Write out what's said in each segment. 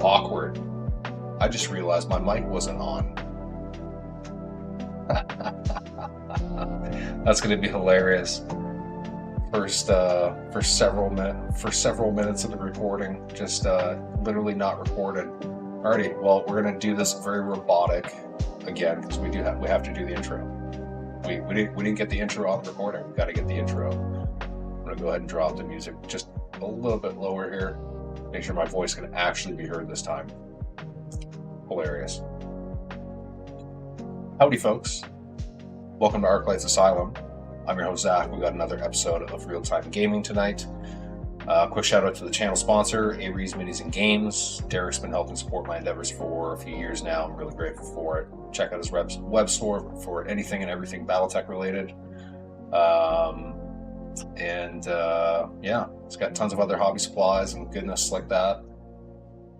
Awkward. I just realized my mic wasn't on. That's going to be hilarious. For several minutes of the recording, just literally not recorded. Alrighty, well, we're going to do this very robotic again because we have to do the intro. We didn't get the intro on the recording. We got to get the intro. I'm going to go ahead and drop the music just a little bit lower here. Make sure my voice can actually be heard this time. Hilarious. Howdy, folks. Welcome to Arclight's Asylum. I'm your host, Zach. We got another episode of Real-Time Gaming tonight. Quick shout out to the channel sponsor, A3AL Minis and Games. Derek's been helping support my endeavors for a few years now. I'm really grateful for it. Check out his web store for anything and everything Battletech related. Yeah, it's got tons of other hobby supplies and goodness like that.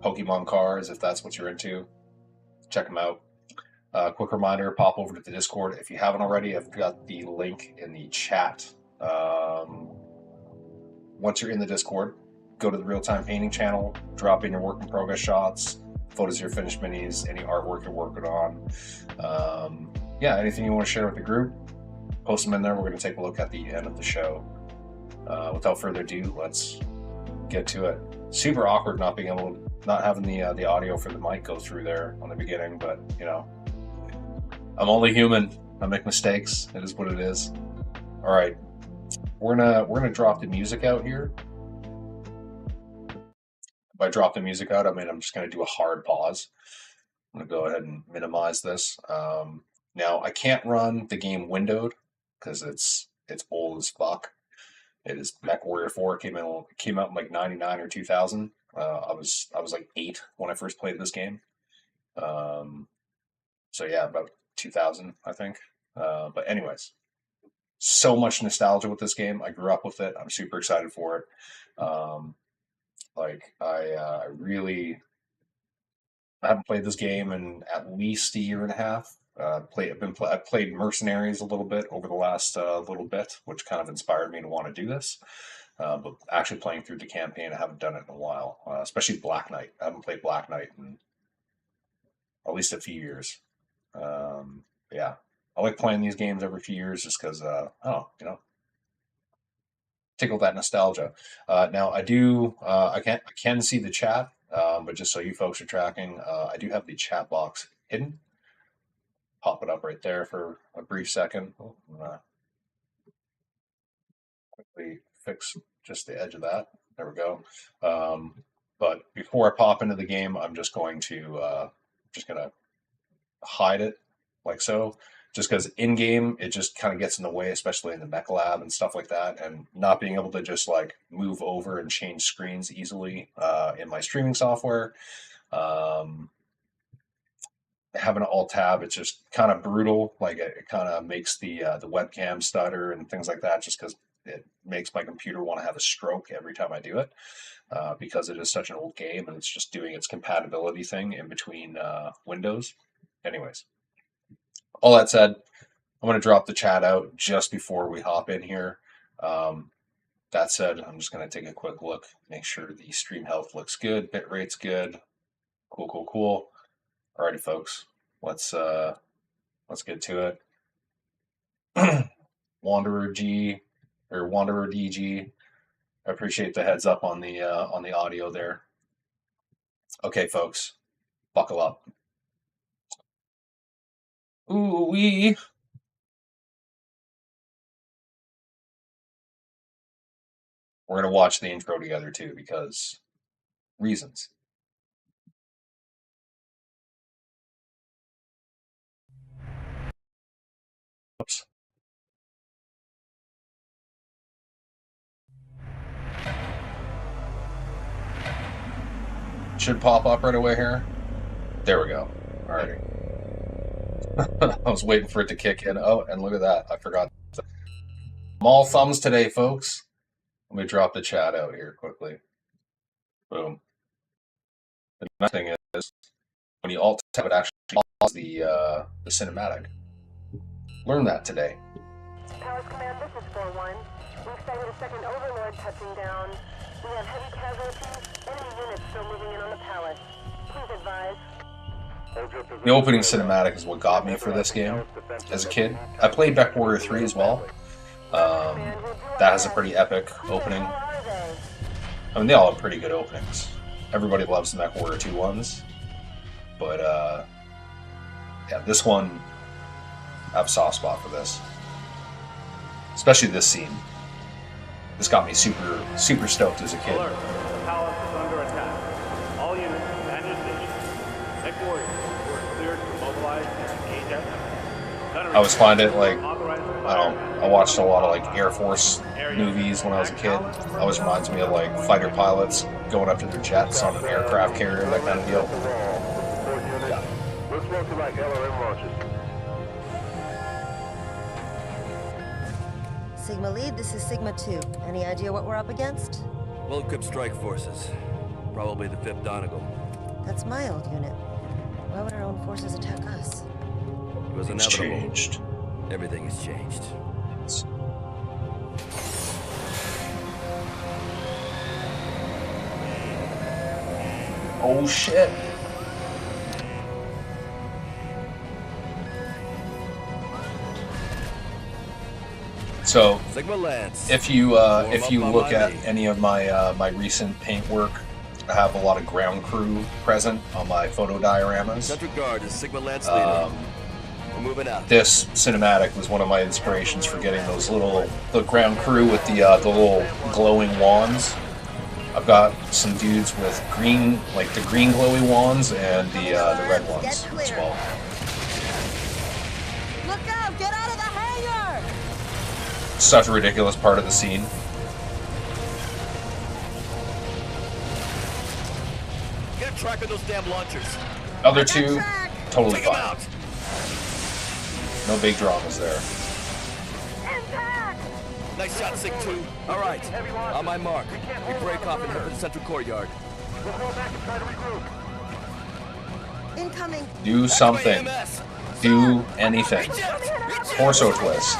Pokemon cards, if that's what you're into. Check them out. Quick reminder, pop over to the Discord. If you haven't already, I've got the link in the chat. Once you're in the Discord, go to the Real-Time Painting channel, drop in your work in progress shots, photos of your finished minis, any artwork you're working on. Anything you want to share with the group, post them in there. We're going to take a look at the end of the show. Without further ado, let's get to it. Super awkward not having the audio for the mic go through there on the beginning, but you know, I'm only human. I make mistakes. It is what it is. All right, we're gonna drop the music out here. If I drop the music out, I mean I'm just gonna do a hard pause. I'm gonna go ahead and minimize this. Now I can't run the game windowed because it's old as fuck. It is MECHWARRIOR 4. It came out in like 99 or 2000. I was like 8 when I first played this game. So yeah, about 2000, I think. But anyways, so much nostalgia with this game. I grew up with it. I'm super excited for it. I haven't played this game in at least a year and a half. I've played Mercenaries a little bit over the last little bit, which kind of inspired me to want to do this. But actually playing through the campaign, I haven't done it in a while, especially Black Knight. I haven't played Black Knight in at least a few years. Yeah, I like playing these games every few years just because, tickle that nostalgia. Now I do, I can see the chat, but just so you folks are tracking, I do have the chat box hidden. Pop it up right there for a brief second. I'm gonna quickly fix just the edge of that. There we go. But before I pop into the game, I'm just going to hide it like so. Just because in game it just kind of gets in the way, especially in the mech lab and stuff like that, and not being able to just like move over and change screens easily in my streaming software. Having an alt tab, it's just kind of brutal. Like it kind of makes the webcam stutter and things like that, just because it makes my computer want to have a stroke every time I do it, because it is such an old game and it's just doing its compatibility thing in between windows. Anyways, all that said, I'm going to drop the chat out just before we hop in here. That said, I'm just going to take a quick look, make sure the stream health looks good, bit rate's good. Cool. Alrighty, folks, let's get to it. Wanderer DG, I appreciate the heads up on the audio there. Okay, folks, buckle up. Ooh-wee. We're gonna watch the intro together too, because reasons. Oops. Should pop up right away here. There we go. Alrighty. I was waiting for it to kick in. Oh, and look at that. I forgot. I'm all thumbs today, folks. Let me drop the chat out here quickly. Boom. The nice thing is, when you alt tab, it actually pause the cinematic. Learn that today. Powers Command, this is 4-1. We've sighted a second overlord touching down. We have heavy casualties. Enemy units still moving in on the palace. Please advise. The opening cinematic is what got me for this game as a kid. I played MECHWARRIOR 3 as well. That has a pretty epic opening. I mean, they all have pretty good openings. Everybody loves the MECHWARRIOR 2 ones. But, yeah, this one, I have a soft spot for this. Especially this scene. This got me super stoked as a kid. Alert. The palace is under attack. All units and your stations. MECHWARRIOR, you are cleared to mobilize and engage at them. I always find it like, I don't know, I watched a lot of like Air Force movies when I was a kid. It always reminds me of like fighter pilots going up to their jets on an aircraft carrier, that kind of deal. Yeah. Looks mostly like LRM launches. Sigma Lead, this is Sigma 2. Any idea what we're up against? Well-equipped strike forces. Probably the 5th Donegal. That's my old unit. Why would our own forces attack us? It was It's inevitable. changed. Everything has changed. Oh shit. So, Sigma Lance. if you look at any of my my recent paint work, I have a lot of ground crew present on my photo dioramas. Central Guard is Sigma Lance leader. We're moving out. This cinematic was one of my inspirations for getting those the ground crew with the little glowing wands. I've got some dudes with green, like the green glowy wands, and the red ones as well. Look out! Get out of the hangar! Such a ridiculous part of the scene. Get a track of those damn launchers. Other two, totally Take 'em fine. out. No big dramas there. Nice shot, Sig 2. All right. On my mark. We break off and head for the central courtyard. We'll fall back and try to regroup. Incoming! Do something. EMS. Do anything. Torso twist.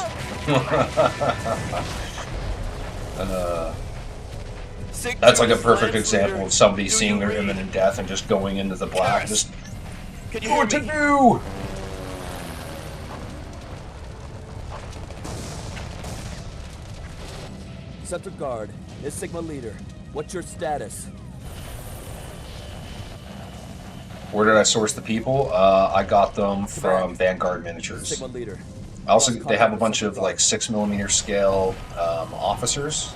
Sig That's 2 like a is perfect Lance example leader. of somebody Do seeing you their read? imminent death and just going into the black. Yes. Just Can you know hear what to me? do. Central Guard is Sigma leader. What's your status? Where did I source the people? I got them from Vanguard Miniatures. Sigma leader. Also, they have a bunch of like 6mm scale officers.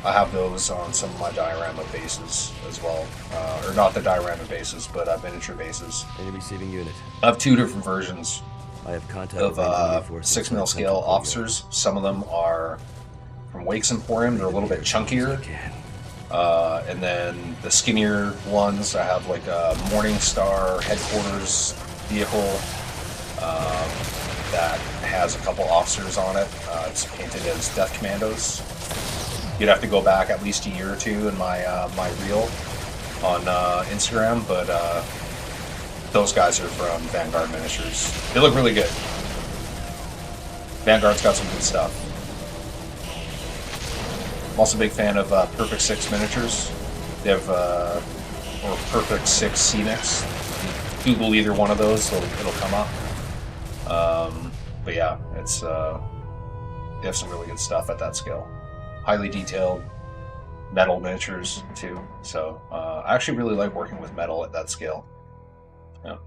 I have those on some of my diorama bases as well, or not the diorama bases, but miniature bases. Any receiving unit. I have two different versions I have contact of with enemy forces 6mm in scale Central Courtyard. officers. Some of them are from Wake's Emporium. They're a little bit chunkier. And then the skinnier ones, I have like a Morningstar headquarters vehicle that has a couple officers on it. It's painted as Death Commandos. You'd have to go back at least a year or two in my my reel on Instagram, but those guys are from Vanguard Miniatures. They look really good. Vanguard's got some good stuff. I'm also a big fan of Perfect 6 Miniatures. They have, or Perfect 6 Scenics. Google either one of those, so it'll come up. But yeah, it's they have some really good stuff at that scale. Highly detailed metal miniatures too. So I actually really like working with metal at that scale. Yeah.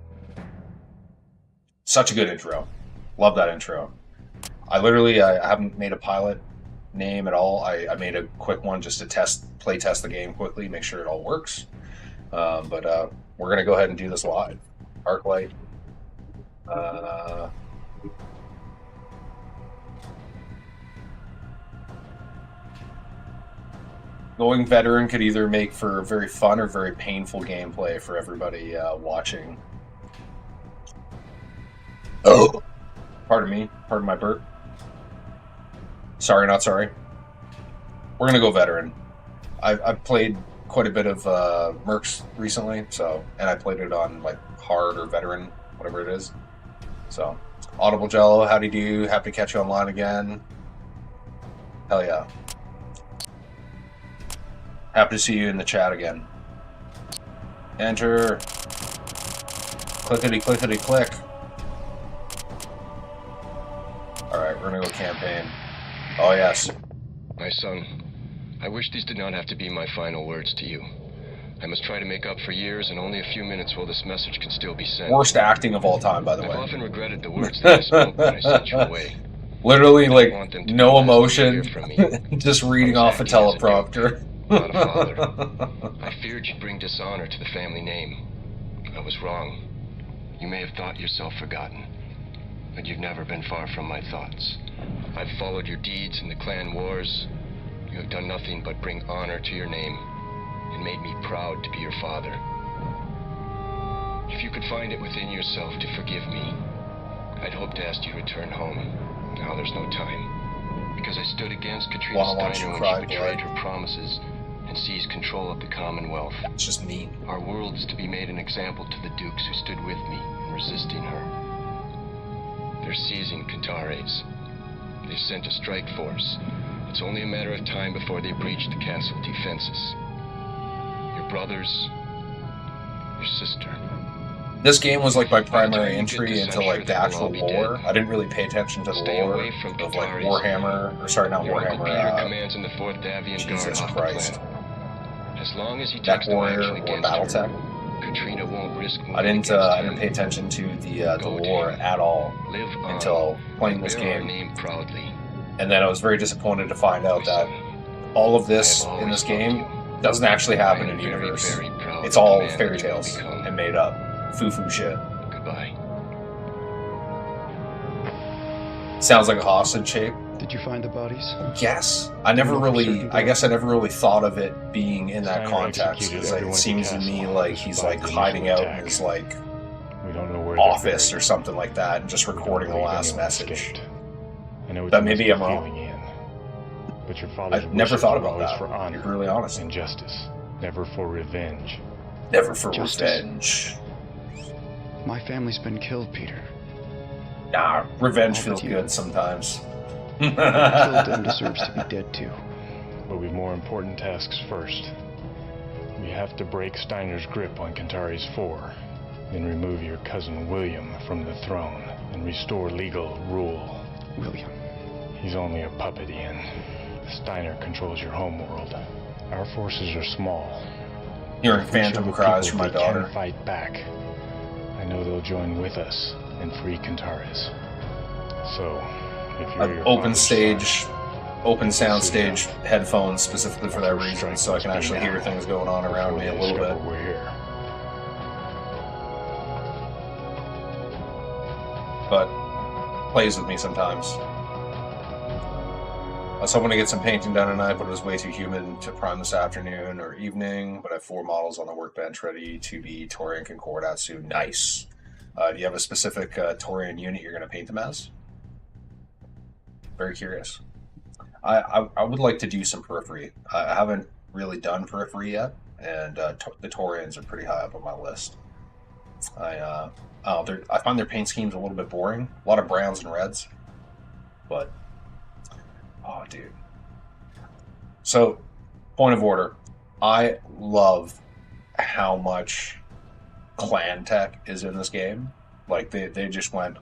Such a good intro. Love that intro. I haven't made a pilot name at all. I made a quick one just to play test the game quickly, make sure it all works. But we're gonna go ahead and do this live. Arclight. Going veteran could either make for very fun or very painful gameplay for everybody watching. Oh, pardon me, pardon my burp. Sorry, not sorry. We're gonna go veteran. I've played quite a bit of Mercs recently, and I played it on like hard or veteran, whatever it is. So, Audible Jello, howdy do? Happy to catch you online again. Hell yeah. Happy to see you in the chat again. Enter. Clickety clickety click. Alright, we're gonna go campaign. Oh yes. My son, I wish these did not have to be my final words to you. I must try to make up for years and only a few minutes while this message can still be sent. Worst acting of all time, by the I've way. often regretted the words that I spoke when I sent you away. Literally, like, no emotion, me. just reading off a teleprompter. Not a father. I feared you'd bring dishonor to the family name. I was wrong. You may have thought yourself forgotten, but you've never been far from my thoughts. I've followed your deeds in the clan wars. You have done nothing but bring honor to your name, and made me proud to be your father. If you could find it within yourself to forgive me, I'd hope to ask you to return home. Now there's no time, because I stood against Katrina Steiner when she betrayed her promises and seized control of the Commonwealth. It's just mean. Our world is to be made an example to the dukes who stood with me in resisting her. They're seizing Cantares. They've sent a strike force. It's only a matter of time before they breach the castle defenses. Your brothers, your sister. This game was like my primary entry into like the actual lore. I didn't really pay attention to the lore of like Warhammer, or sorry, not Warhammer. Commands in the 4th Davian Jesus Guard Christ. As long as he takes no action against her, Katrina won't risk moving I didn't pay attention to the lore at all until playing this game. And then I was very disappointed to find out that all of this in this game doesn't actually happen in the universe. It's all fairy tales and made up. Foo-foo shit. Goodbye. Sounds like a hostage shape. Did you find the bodies? Yes. I guess I never really thought of it being in that context. It seems to me like he's like hiding out in his like office or something like that and just recording the last message. But maybe I'm wrong. But your father's I've never thought about always that. For honor, to be really honest. And justice, never for revenge. Never for revenge. My family's been killed, Peter. Nah, revenge feels good sometimes. Killed them deserves to be dead too. But we've more important tasks first. We have to break Steiner's grip on Cantares 4, then remove your cousin William from the throne and restore legal rule. William. He's only a puppet, Ian. Steiner controls your homeworld. Our forces are small. Hearing phantom cries from my daughter. Can fight back. I know they'll join with us and free Cantares. So, if you're your open sound stage headphones specifically for that reason, so I can actually hear things going on around me a little bit. We're here. But plays with me sometimes. I was hoping to get some painting done tonight, but it was way too humid to prime this afternoon or evening. But I have 4 models on the workbench ready to be Taurian Concordatsu. Nice. Do you have a specific Taurian unit you're going to paint them as? Very curious. I would like to do some periphery. I haven't really done periphery yet, and the Taurians are pretty high up on my list. I find their paint schemes a little bit boring. A lot of browns and reds, but oh, dude. So, point of order. I love how much clan tech is in this game. Like, they just went,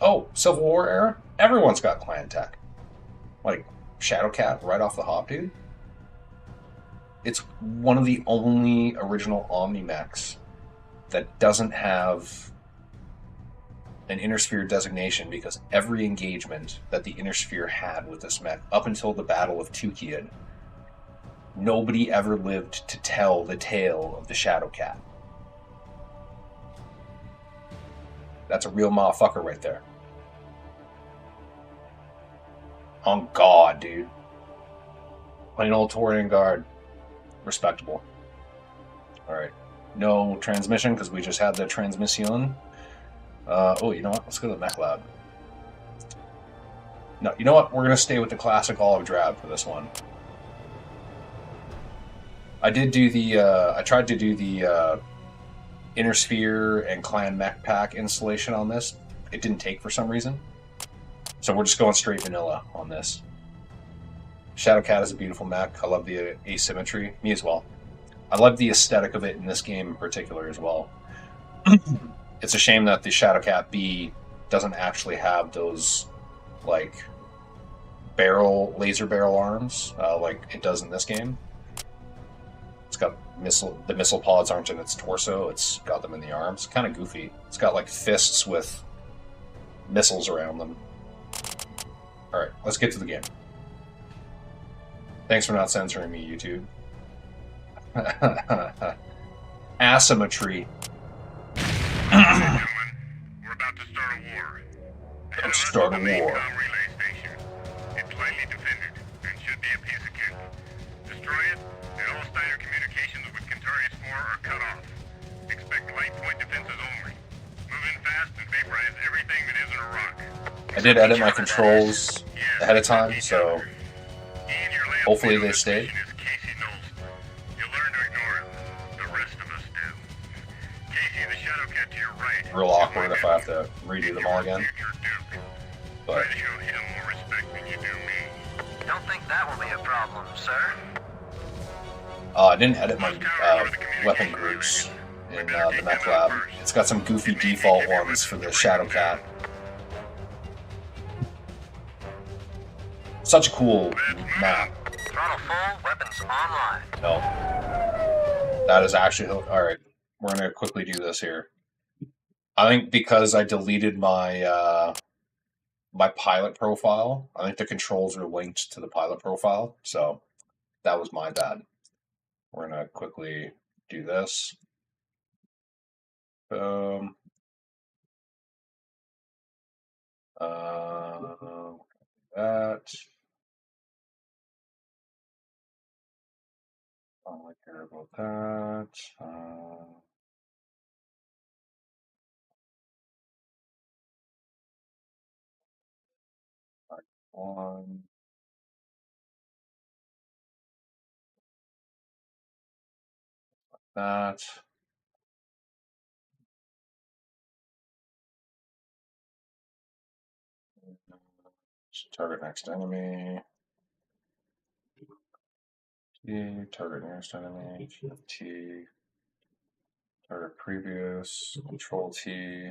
oh, Civil War era? Everyone's got clan tech. Like, Shadowcat right off the hop, dude. It's one of the only original Omni-Mechs that doesn't have an Inner Sphere designation, because every engagement that the Inner Sphere had with this mech, up until the Battle of Tukiad, nobody ever lived to tell the tale of the Shadowcat. That's a real motherfucker right there. On God, dude. Plain old Taurian Guard. Respectable. Alright. No transmission, because we just had the transmission. Oh, you know what? Let's go to the Mech Lab. No, you know what? We're going to stay with the classic Olive Drab for this one. I did do the, I tried to do the Inner Sphere and Clan Mech Pack installation on this. It didn't take for some reason. So we're just going straight vanilla on this. Shadowcat is a beautiful mech. I love the asymmetry. Me as well. I love the aesthetic of it in this game in particular as well. It's a shame that the Shadowcat B doesn't actually have those, like, laser barrel arms like it does in this game. It's got the missile pods aren't in its torso, it's got them in the arms. Kind of goofy. It's got like fists with missiles around them. Alright, let's get to the game. Thanks for not censoring me, YouTube. Asymmetry. We're about to start a war. Let's start a war. It's lightly defended and should be a piece of cake. Destroy it, and all Steiner communications with Kentari's 4 are cut off. Expect light point defenses only. Move in fast and vaporize everything that isn't a rock. I did edit my controls ahead of time, so hopefully they stay. Real awkward if I have to redo them all again. But don't think that will be a problem, sir. I didn't edit my weapon groups in the mech lab. It's got some goofy default ones for the Shadowcat. Such a cool map. Throttle full, weapons online. No. That is actually... Alright, we're going to quickly do this here. I think because I deleted my my pilot profile, I think the controls are linked to the pilot profile, so that was my bad. We're going to quickly do this. Boom. That. I don't really care about that. One. That. Target next enemy. T. Target next enemy. T. Target previous. Control T.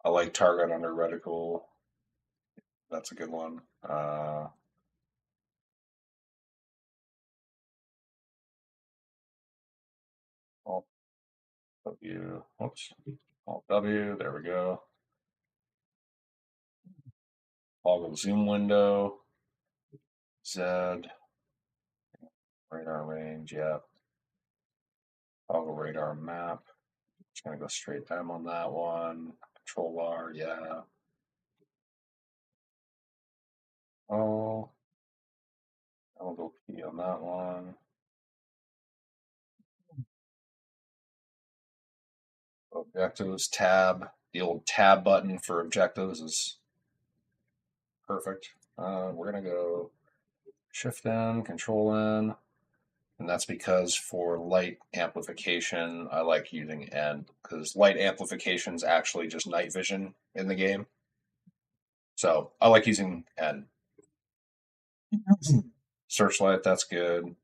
I like target under reticle. That's a good one. Alt W. Oops. Alt W. There we go. Toggle zoom window. Z. Radar range. Yeah. Toggle radar map. Just gonna go straight M on that one. Control R. Yeah. Oh. I'll go P on that one. Objectives, tab. The old tab button for objectives is perfect. We're going to go Shift N, Control N, and that's because for light amplification, I like using N, because light amplification is actually just night vision in the game. So I like using N. Searchlight, that's good.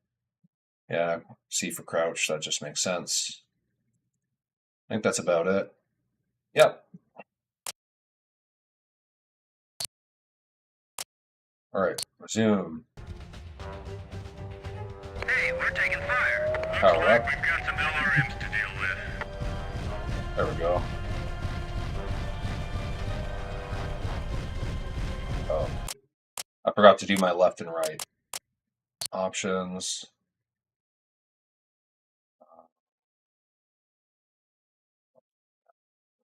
Yeah, C for crouch, that just makes sense. I think that's about it. Yep. Alright, resume. Hey, we're taking fire. Power up. We've got some LRMs to deal with. There we go. Oh. I forgot to do my left and right. Options.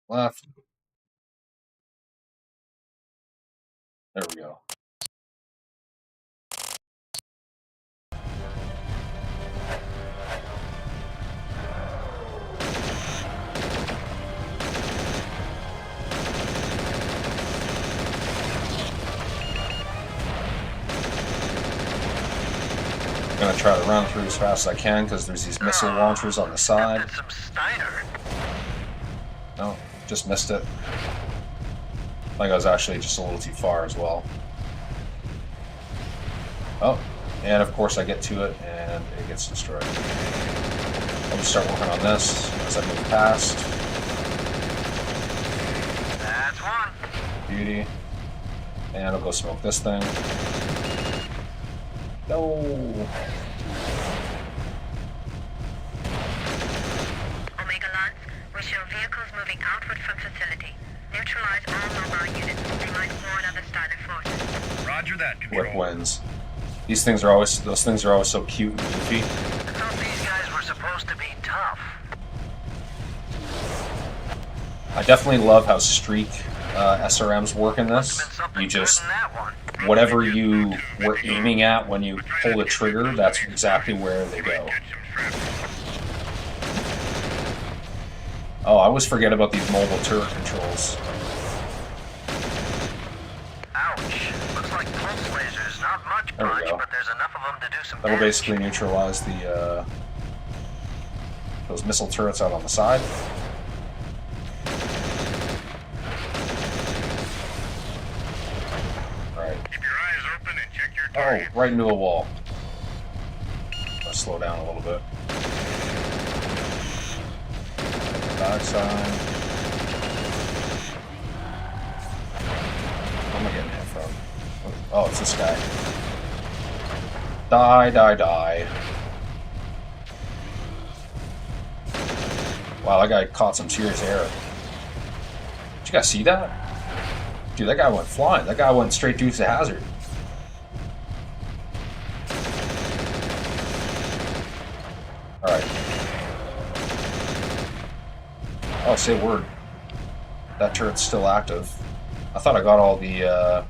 Left. There we go. I'm gonna try to run through as fast as I can because there's these missile launchers on the side. No, just missed it. I think I was actually just a little too far as well. Oh, and of course I get to it and it gets destroyed. I'll just start working on this as I move past. That's one. Beauty. And I'll go smoke this thing. No. Omega Lance, we show vehicles moving outward from facility. Neutralize all mobile units. They might warn other Steiner forces. Roger that, Control. Whip wins. These things are always, those things are always so cute and goofy. I thought these guys were supposed to be tough. I definitely love how streak SRMs work in this. You just, whatever you were aiming at when you pull the trigger, that's exactly where they go. Oh, I always forget about these mobile turret controls. Ouch. Looks like pulse lasers. Not much There we punch, go. but there's enough of them to do some That'll damage. basically neutralize the those missile turrets out on the side. Right. Keep your eyes open and check your Oh, target. right into a wall. Let's slow down a little bit. Backside. Where am I getting hit from? Oh, it's this guy. Die, die, die. Wow, that guy caught some serious air. Did you guys see that? Dude, that guy went flying. That guy went straight Dukes of Hazzard. Alright. Oh, say a word. That turret's still active. I thought I got all the,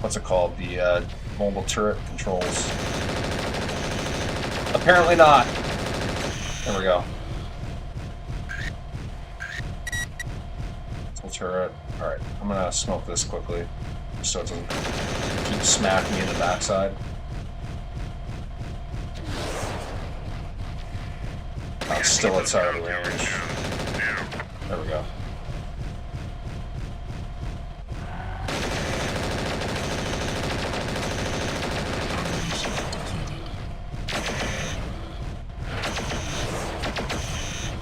what's it called? The, mobile turret controls. Apparently not. There we go. Missile turret. Alright, I'm gonna smoke this quickly, so it doesn't keep smacking me in the backside. Oh, it's still outside of the range. There we go.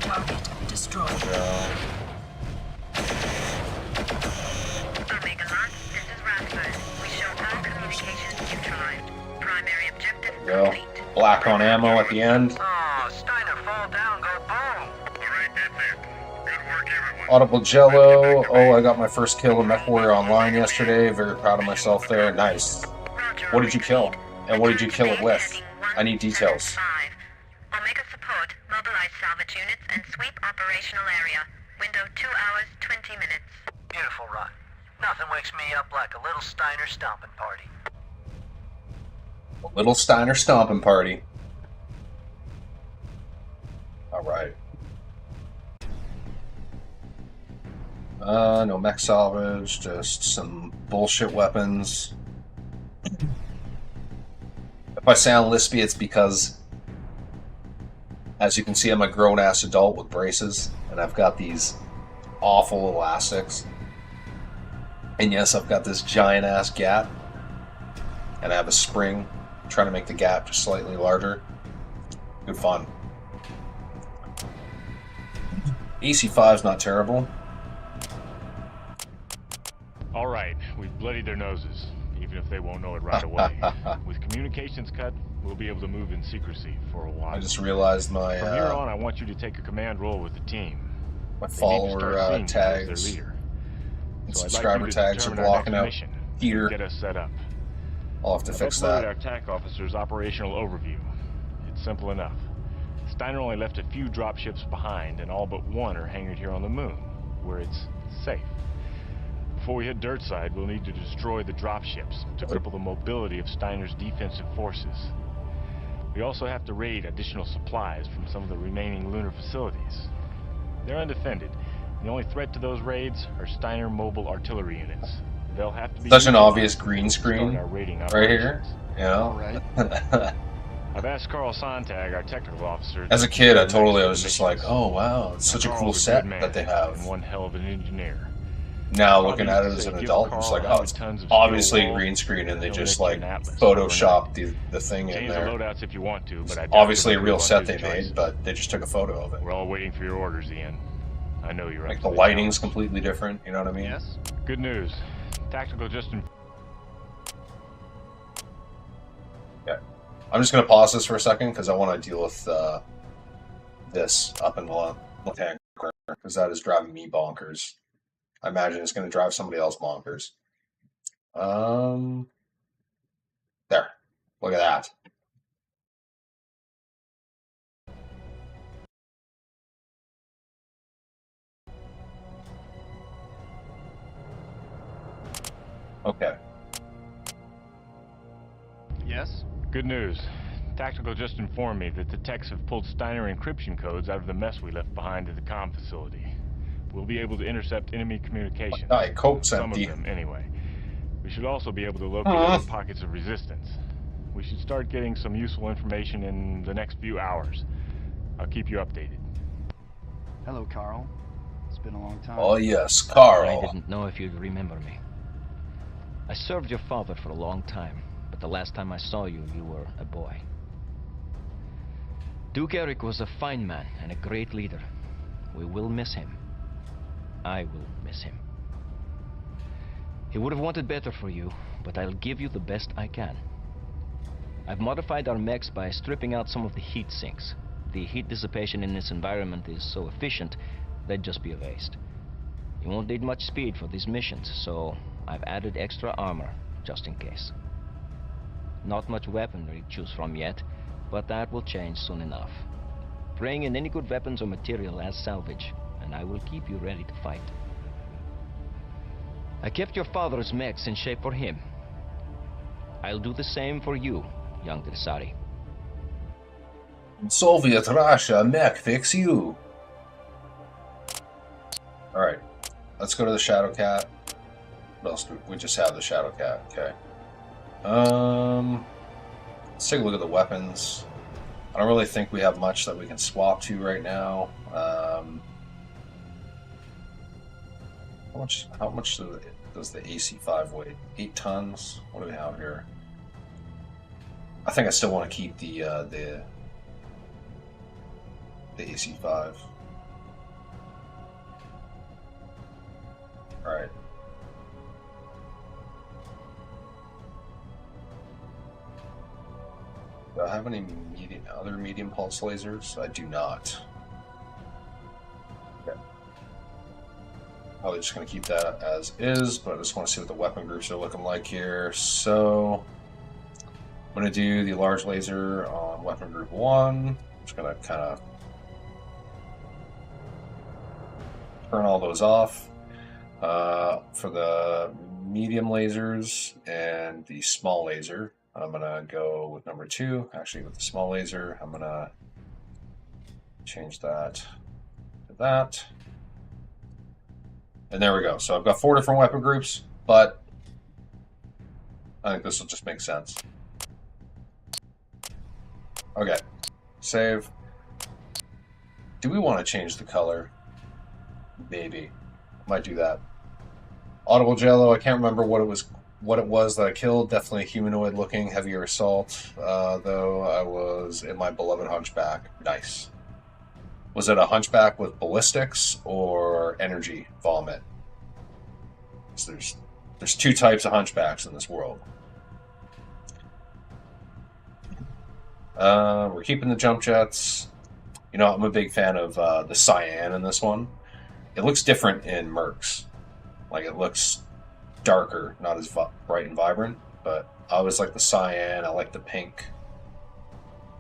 Target destroyed. There we go. Omega Lance, this is Radford. We show all communications neutralized. Primary objective There we go. complete. Black on ammo at the end. Oh, Steiner, fall down, go boom. Alright, that's it. Good work, everyone. Audible Jello. Oh, I got my first kill in MechWarrior Online yesterday. Very proud of myself there. Nice. What did you kill? And what did you kill it with? I need details. Omega support, mobilize salvage units and sweep operational area. Window 2 hours, 20 minutes. Beautiful run. Nothing wakes me up like a little Steiner stomping party. Little Steiner stomping party. Alright. No mech salvage, just some bullshit weapons. If I sound lispy, it's because, as you can see, I'm a grown-ass adult with braces, and I've got these awful elastics. And yes, I've got this giant-ass gap, and I have a spring trying to make the gap just slightly larger. Good fun. AC5's not terrible. All right, we've bloodied their noses, even if they won't know it right away. With communications cut, we'll be able to move in secrecy for a while. I just realized my From here on, I want you to take a command role with the team. my They need to follower start seeing you as their tags leader. and So I'd like subscriber you to tags are determine our blocking next out mission Peter. and get us set up. I'll have to I've fix uploaded that. our TAC officer's operational overview. It's simple enough. Steiner only left a few dropships behind, and all but one are hangared here on the moon, where it's safe. Before we hit Dirtside, we'll need to destroy the dropships to cripple the mobility of Steiner's defensive forces. We also have to raid additional supplies from some of the remaining lunar facilities. They're undefended. The only threat to those raids are Steiner mobile artillery units. They'll have to be Such an neutralized obvious green to start screen our raiding right here. operations. You know? Alright. I've asked Carl Sontag, our technical officer. As a kid, I was just like, oh wow, it's such a Carl's cool good set man that they have. and one hell of an engineer. now looking at it as an adult, it's like, oh, it's obviously a green screen, and they just like photoshopped the thing in Change the there. loadouts if you want to, but I doubt Obviously a you'll real move on set to they the choice. made, but they just took a photo of it. We're all waiting for your orders, Ian. I know you're Like up the to lighting's challenge. completely different, you know what I mean? Yes? Good news. Tactical just Yeah. I'm just gonna pause this for a second because I want to deal with this up in the left-hand corner because that is driving me bonkers. I imagine it's going to drive somebody else bonkers. There. Look at that. Okay. Yes? Good news. Tactical just informed me that the techs have pulled Steiner encryption codes out of the mess we left behind at the comm facility. We'll be able to intercept enemy communications. Diet Coke's Some empty. of them, anyway. We should also be able to locate other pockets of resistance. We should start getting some useful information in the next few hours. I'll keep you updated. Hello, Carl. It's been a long time. Oh yes, I Carl. didn't know if you'd remember me. I served your father for a long time, but the last time I saw you, you were a boy. Duke Eric was a fine man and a great leader. We will miss him. I will miss him. He would have wanted better for you, but I'll give you the best I can. I've modified our mechs by stripping out some of the heat sinks. The heat dissipation in this environment is so efficient, they'd just be erased. You won't need much speed for these missions, so I've added extra armor, just in case. Not much weaponry to choose from yet, but that will change soon enough. Bring in any good weapons or material as salvage, and I will keep you ready to fight. I kept your father's mechs in shape for him. I'll do the same for you, young Drisari. Soviet Russia, mech fix you. Alright. Let's go to the Shadow Cat. What else do we just have the Shadow Cat, okay. Let's take a look at the weapons. I don't really think we have much that we can swap to right now. How much does the AC5 weigh? 8 tons? What do we have here? I think I still want to keep the AC5. Alright. Do I have any other medium pulse lasers? I do not. Okay. Probably just going to keep that as is, but I just want to see what the weapon groups are looking like here. So, I'm going to do the large laser on weapon group 1. I'm just going to kind of turn all those off. For the medium lasers and the small laser, I'm going to go with number 2. Actually, with the small laser, I'm going to change that to that. And there we go. So I've got 4 different weapon groups, but I think this will just make sense. Okay. Save. Do we want to change the color? Maybe. Might do that. Audible Jello, I can't remember what it was that I killed. Definitely humanoid looking, heavier assault, though I was in my beloved Hunchback. Nice. Was it a Hunchback with ballistics or energy vomit? So there's 2 types of Hunchbacks in this world. We're keeping the jump jets. You know, I'm a big fan of the cyan in this one. It looks different in Mercs. Like, it looks darker, not as bright and vibrant, but I always like the cyan. I like the pink.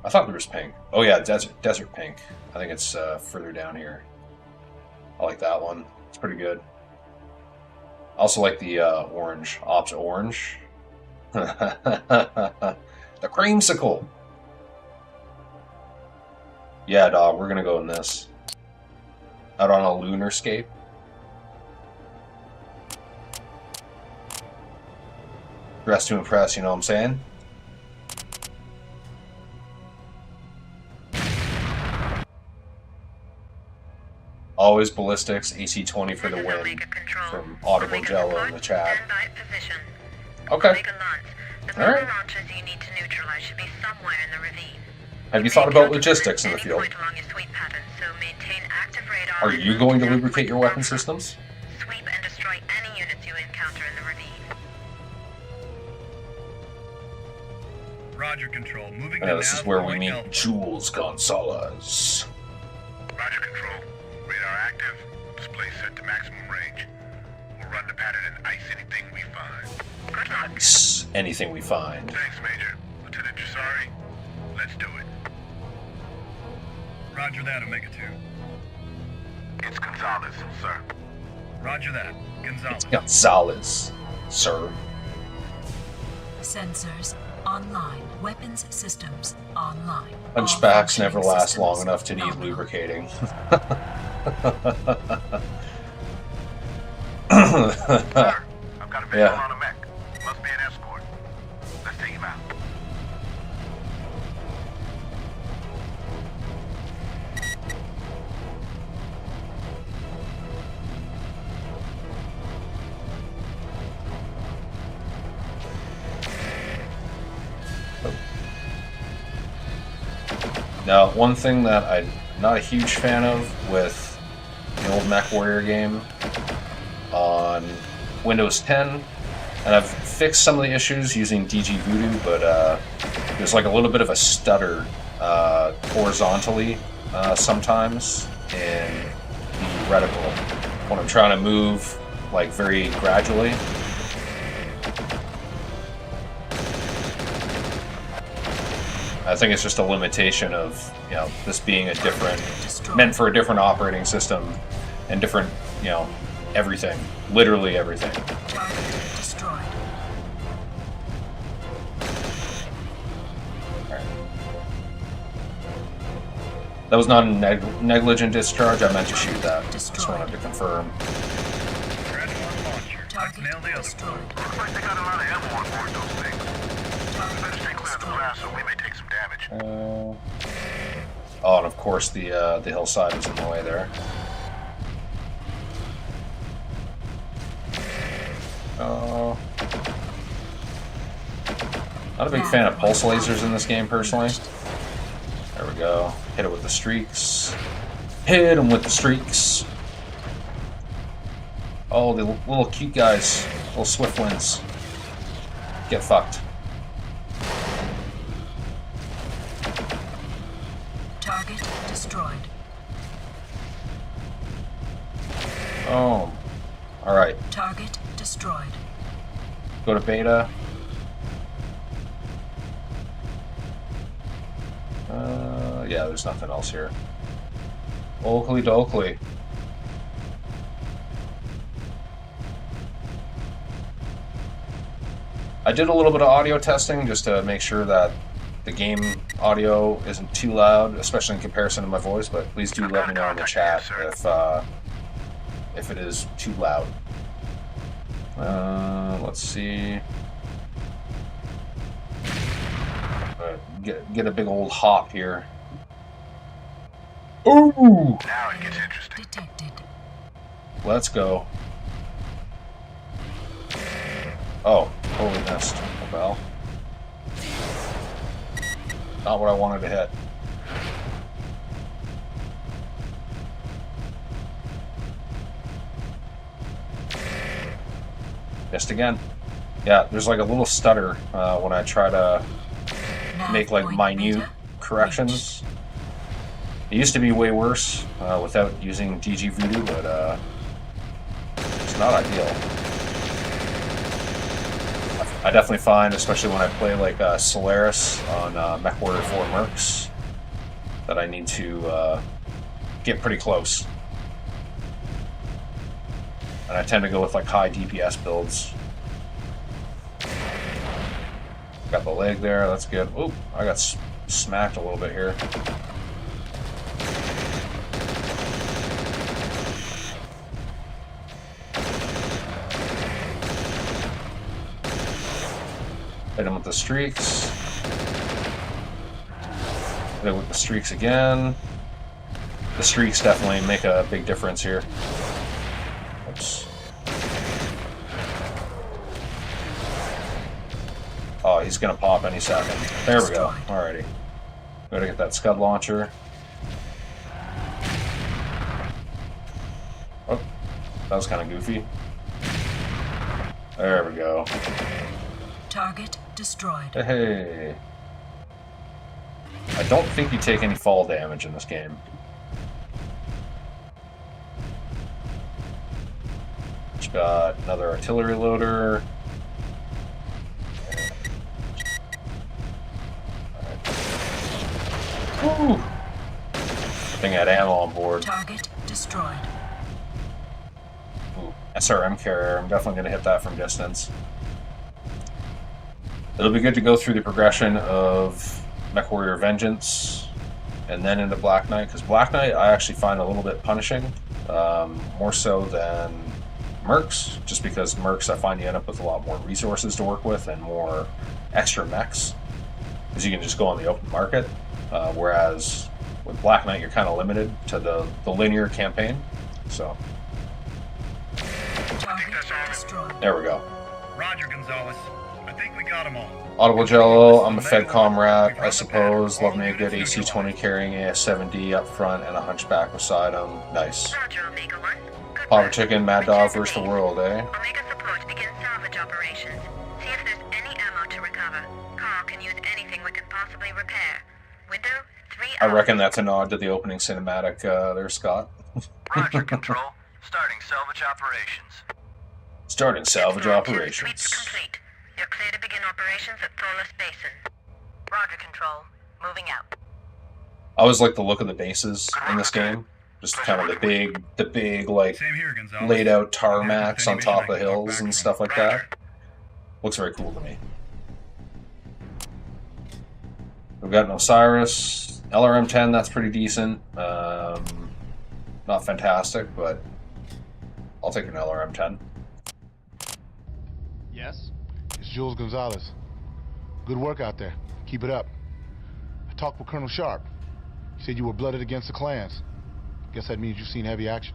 I thought there was pink. Oh yeah, desert pink. I think it's further down here. I like that one. It's pretty good. I also like the orange, Ops orange. The creamsicle. Yeah, dog, we're gonna go in this. Out on a lunarscape. Dress to impress, you know what I'm saying? Oh always ballistics, AC20 for the win. From Audible Jello in the chat. Okay. Alright. Have you thought about logistics in the field? Are you going to lubricate your weapon systems? Sweep and destroy any units you encounter in the ravine. Roger, Control. Moving Yeah, to this is nav where for we White meet Elm. Jules Gonzalez. Roger, Control. Radar active. Display set to maximum range. We'll run the pattern and ice anything we find. Good luck. Nice. Anything we find. Thanks, Major. Lieutenant Dressari, let's do it. Roger that, Omega 2. It's Gonzalez, sir. Roger that. Gonzalez. It's Gonzalez, sir. Sensors online. Weapons systems online. Hunchbacks never last long enough to need lubricating. Sir, I've got a visual on a mech. Must be an escort. Let's take him out. Now, one thing that I'm not a huge fan of with the old MECHWARRIOR game on Windows 10, and I've fixed some of the issues using DG Voodoo, but there's like a little bit of a stutter horizontally sometimes in the reticle when I'm trying to move like very gradually. I think it's just a limitation of, you know, this being a different, meant for a different operating system and different, you know, everything, literally everything. Destroyed. Right. That was not a negligent discharge. I meant to shoot that. Just wanted to confirm. Red one launcher. Let's nail the other one. Looks like they got a lot of ammo on board those things. We better stay clear of the blast or we may take some damage. Oh, and of course the hillside was in the way there. Oh. Not a big fan of pulse lasers in this game, personally. There we go. Hit it with the streaks. Hit him with the streaks. Oh, the little cute guys. Little swift winds. Get fucked. Target destroyed. Oh. Alright. Target destroyed. Go to beta. Yeah, there's nothing else here. Oakley dokley. I did a little bit of audio testing just to make sure that the game audio isn't too loud, especially in comparison to my voice, but please do let me know in the chat if it is too loud. Let's see. Get a big old hop here. Ooh! Now it gets interesting. Detected. Let's go. Oh, totally missed. Oh, well. Not what I wanted to hit. Missed again. Yeah, there's like a little stutter when I try to make like minute corrections. It used to be way worse without using DG Voodoo, but it's not ideal. I definitely find, especially when I play like Solaris on MECHWARRIOR 4 Mercs, that I need to get pretty close. And I tend to go with like high DPS builds. Got the leg there, that's good. Oop, I got smacked a little bit here. Hit him with the streaks. Hit him with the streaks again. The streaks definitely make a big difference here. Oops. Oh, he's gonna pop any second. There we go. Alrighty. Gotta get that Scud launcher. Oh, that was kind of goofy. There we go. Target destroyed. Hey. I don't think you take any fall damage in this game. Just got another artillery loader. Woo! I think I had ammo on board. Target destroyed. Ooh, SRM carrier. I'm definitely going to hit that from distance. It'll be good to go through the progression of MechWarrior Vengeance and then into Black Knight, because Black Knight I actually find a little bit punishing, more so than Mercs, just because Mercs I find you end up with a lot more resources to work with and more extra mechs, because you can just go on the open market, whereas with Black Knight you're kind of limited to the linear campaign. So there we go. Roger, Gonzalez. I think we got them all. Audible Jello, I'm a FedCom rat, I suppose. Love me a good AC-20 carrying AS-7D up front and a hunchback beside him. Nice. Papa Chicken, Mad Dog versus the world, eh? Omega support begin salvage operations. See if there's any ammo to recover. Carl can use anything we can possibly repair. Window 3. I reckon that's a nod to the opening cinematic there, Scott. Roger, Control. Starting salvage operations. Starting salvage operations. Complete. You're clear to begin operations at Thorless Basin. Roger, Control. Moving out. I always like the look of the bases in this game. Just kind of the big like laid out tarmacs on top of hills and stuff like that. Looks very cool to me. We've got an Osiris. LRM-10, that's pretty decent. Not fantastic, but I'll take an LRM-10. Yes? It's Jules Gonzalez. Good work out there. Keep it up. I talked with Colonel Sharp. He said you were blooded against the clans. Guess that means you've seen heavy action.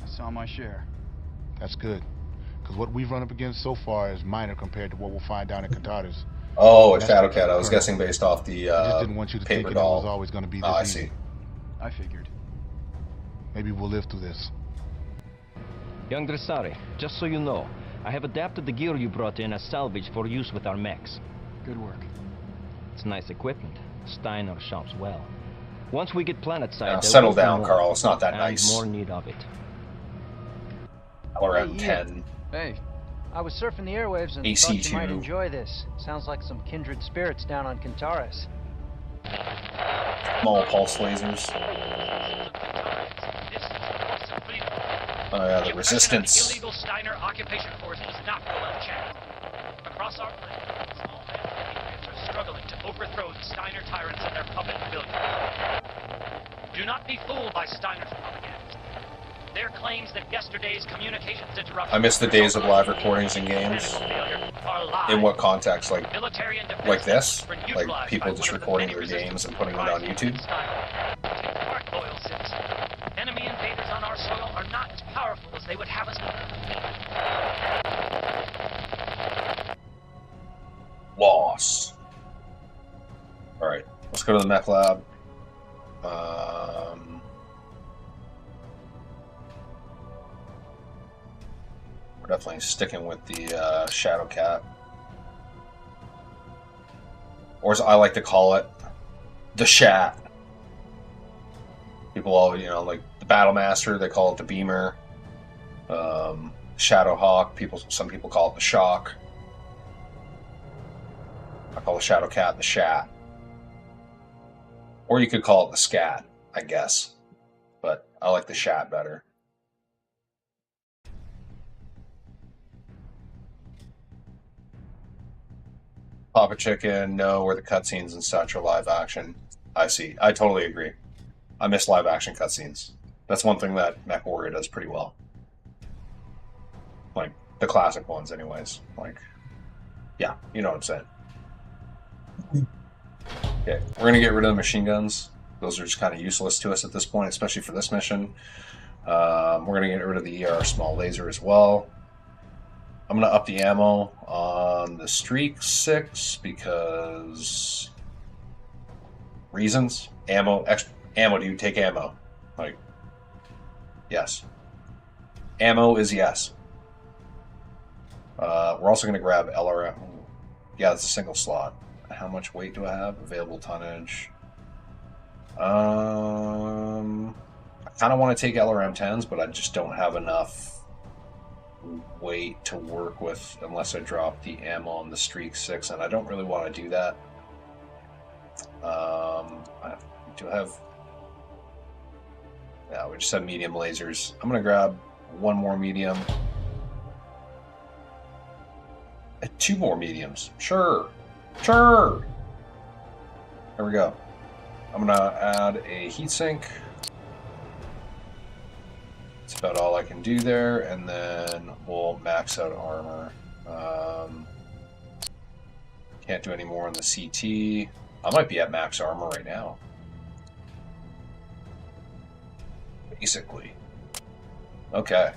I saw my share. That's good. Because what we've run up against so far is minor compared to what we'll find down in Cantata's. Oh, it's Shadowcat. I was guessing based off the I just didn't want you to think paper it doll. was always going to be this I easy. see. I figured. Maybe we'll live through this. Young Dressari, just so you know, I have adapted the gear you brought in as salvage for use with our mechs. Good work. It's nice equipment. Steiner shops well. Once we get planetside, Now, there settle will be down, more, Carl. It's not that and nice. more need of it. LRM-10. Hey, I was surfing the airwaves and AC2. thought you might enjoy this. Sounds like some kindred spirits down on Cantaris. Small pulse lasers. Oh yeah, the resistance. Illegal Steiner occupation force does not go unchecked. Across our planet, small patriots are struggling to overthrow the Steiner tyrants and their puppet rebellion. Do not be fooled by Steiner's propaganda. Their claims that yesterday's communications interruption. I miss the days of live recordings in games. In what context? Like this? Like people just recording their games and putting it on YouTube? Enemy invaders on our soil are not as powerful as they would have us believe. Loss. Alright, let's go to the mech lab. We're definitely sticking with the Shadowcat. Or as I like to call it, the Shat. People all, like the Battlemaster, they call it the Beamer. Shadowhawk, some people call it the Shock. I call the Shadowcat the Shat. Or you could call it the Scat, I guess. But I like the Shat better. Papa Chicken, no, where the cutscenes and such are live action. I see. I totally agree. I miss live action cutscenes. That's one thing that MechWarrior does pretty well. Like, the classic ones anyways. Like, yeah, you know what I'm saying. Okay, we're gonna get rid of the machine guns. Those are just kind of useless to us at this point, especially for this mission. We're going to get rid of the ER small laser as well. I'm going to up the ammo on the Streak 6 because reasons. Ammo, dude, take ammo. Like, yes. Ammo is yes. We're also going to grab LRM. Yeah, that's a single slot. How much weight do I have? Available tonnage. I kind of want to take LRM 10s, but I just don't have enough weight to work with unless I drop the ammo on the Streak 6, and I don't really want to do that. Do I have... Yeah, we just have medium lasers. I'm going to grab one more medium. 2 more mediums. Sure. Sure. There we go. I'm going to add a heatsink. That's about all I can do there, and then we'll max out armor. Can't do any more on the CT. I might be at max armor right now. Basically. Okay.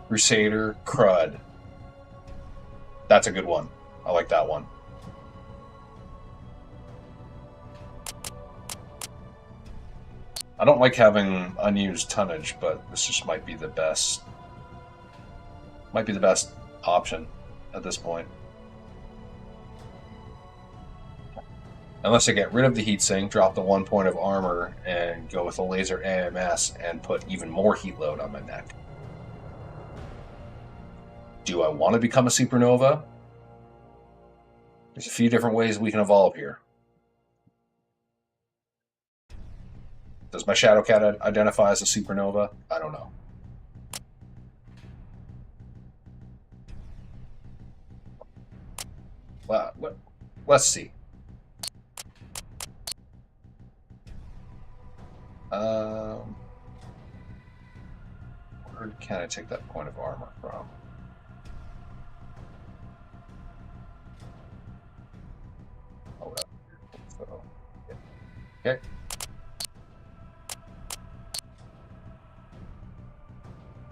Crusader, crud. That's a good one. I like that one. I don't like having unused tonnage, but this just might be the best. Might be the best option at this point. Unless I get rid of the heatsink, drop the 1 point of armor, and go with a laser AMS and put even more heat load on my neck. Do I want to become a supernova? There's a few different ways we can evolve here. Does my Shadow Cat identify as a supernova? I don't know. Well, let's see. Where can I take that point of armor from? Oh, so, yeah. Okay.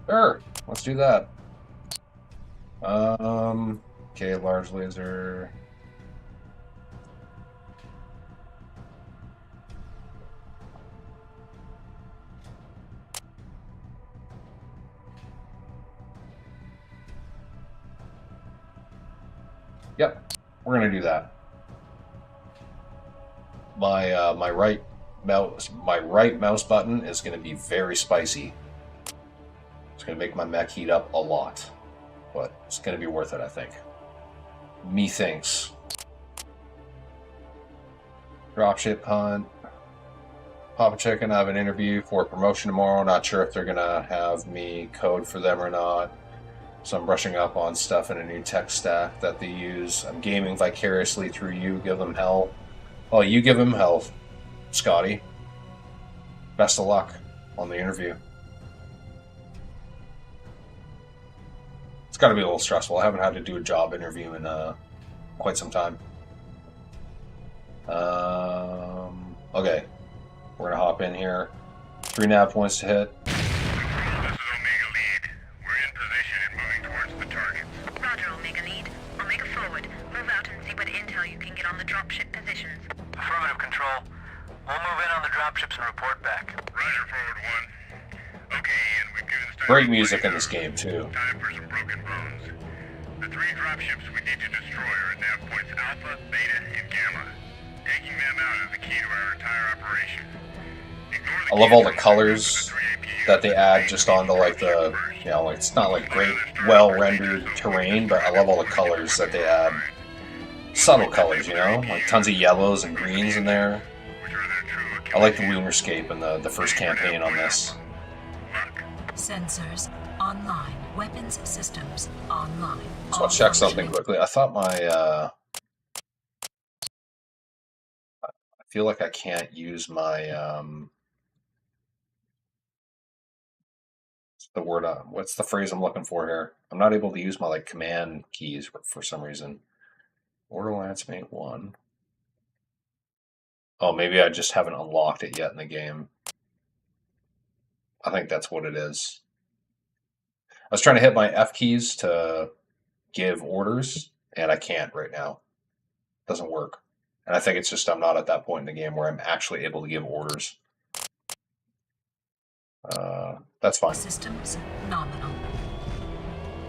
Sure, let's do that. Okay, large laser. Yep, we're gonna do that. My right mouse button is gonna be very spicy. It's gonna make my mech heat up a lot, but it's gonna be worth it, I think. Methinks. Dropship hunt. Papa Chicken, I have an interview for a promotion tomorrow. Not sure if they're gonna have me code for them or not. So I'm brushing up on stuff in a new tech stack that they use. I'm gaming vicariously through you. Give them hell. Oh, you give him hell, Scotty. Best of luck on the interview. It's got to be a little stressful. I haven't had to do a job interview in quite some time. Okay. We're going to hop in here. 3 nav points to hit. This is Omega Lead. We're in position and moving towards the target. Roger, Omega Lead. Omega forward. Move out and see what intel you can get on the dropship positions. Affirmative, Control. We'll move in on the dropships and report back. Roger, forward 1. Okay, and we've given Steiner Great music in this game, too. time for some broken bones. The 3 dropships we need to destroy are at nav points Alpha, Beta, and Gamma. Taking them out is the key to our entire operation. I love all the colors that they add just onto like the, you know, like it's not like great, well-rendered terrain, but I love all the colors that they add. Subtle colors, you know, like tons of yellows and greens in there. I like the lunarscape in the first campaign on this. Sensors online. Weapons systems online. So I'll check something quickly. I thought my, I feel like I can't use my, what's the phrase I'm looking for here? I'm not able to use my like command keys for some reason. Order Lance Mate 1. Oh, maybe I just haven't unlocked it yet in the game. I think that's what it is. I was trying to hit my F keys to give orders, and I can't right now. Doesn't work. And I think it's just I'm not at that point in the game where I'm actually able to give orders. That's fine. Systems nominal.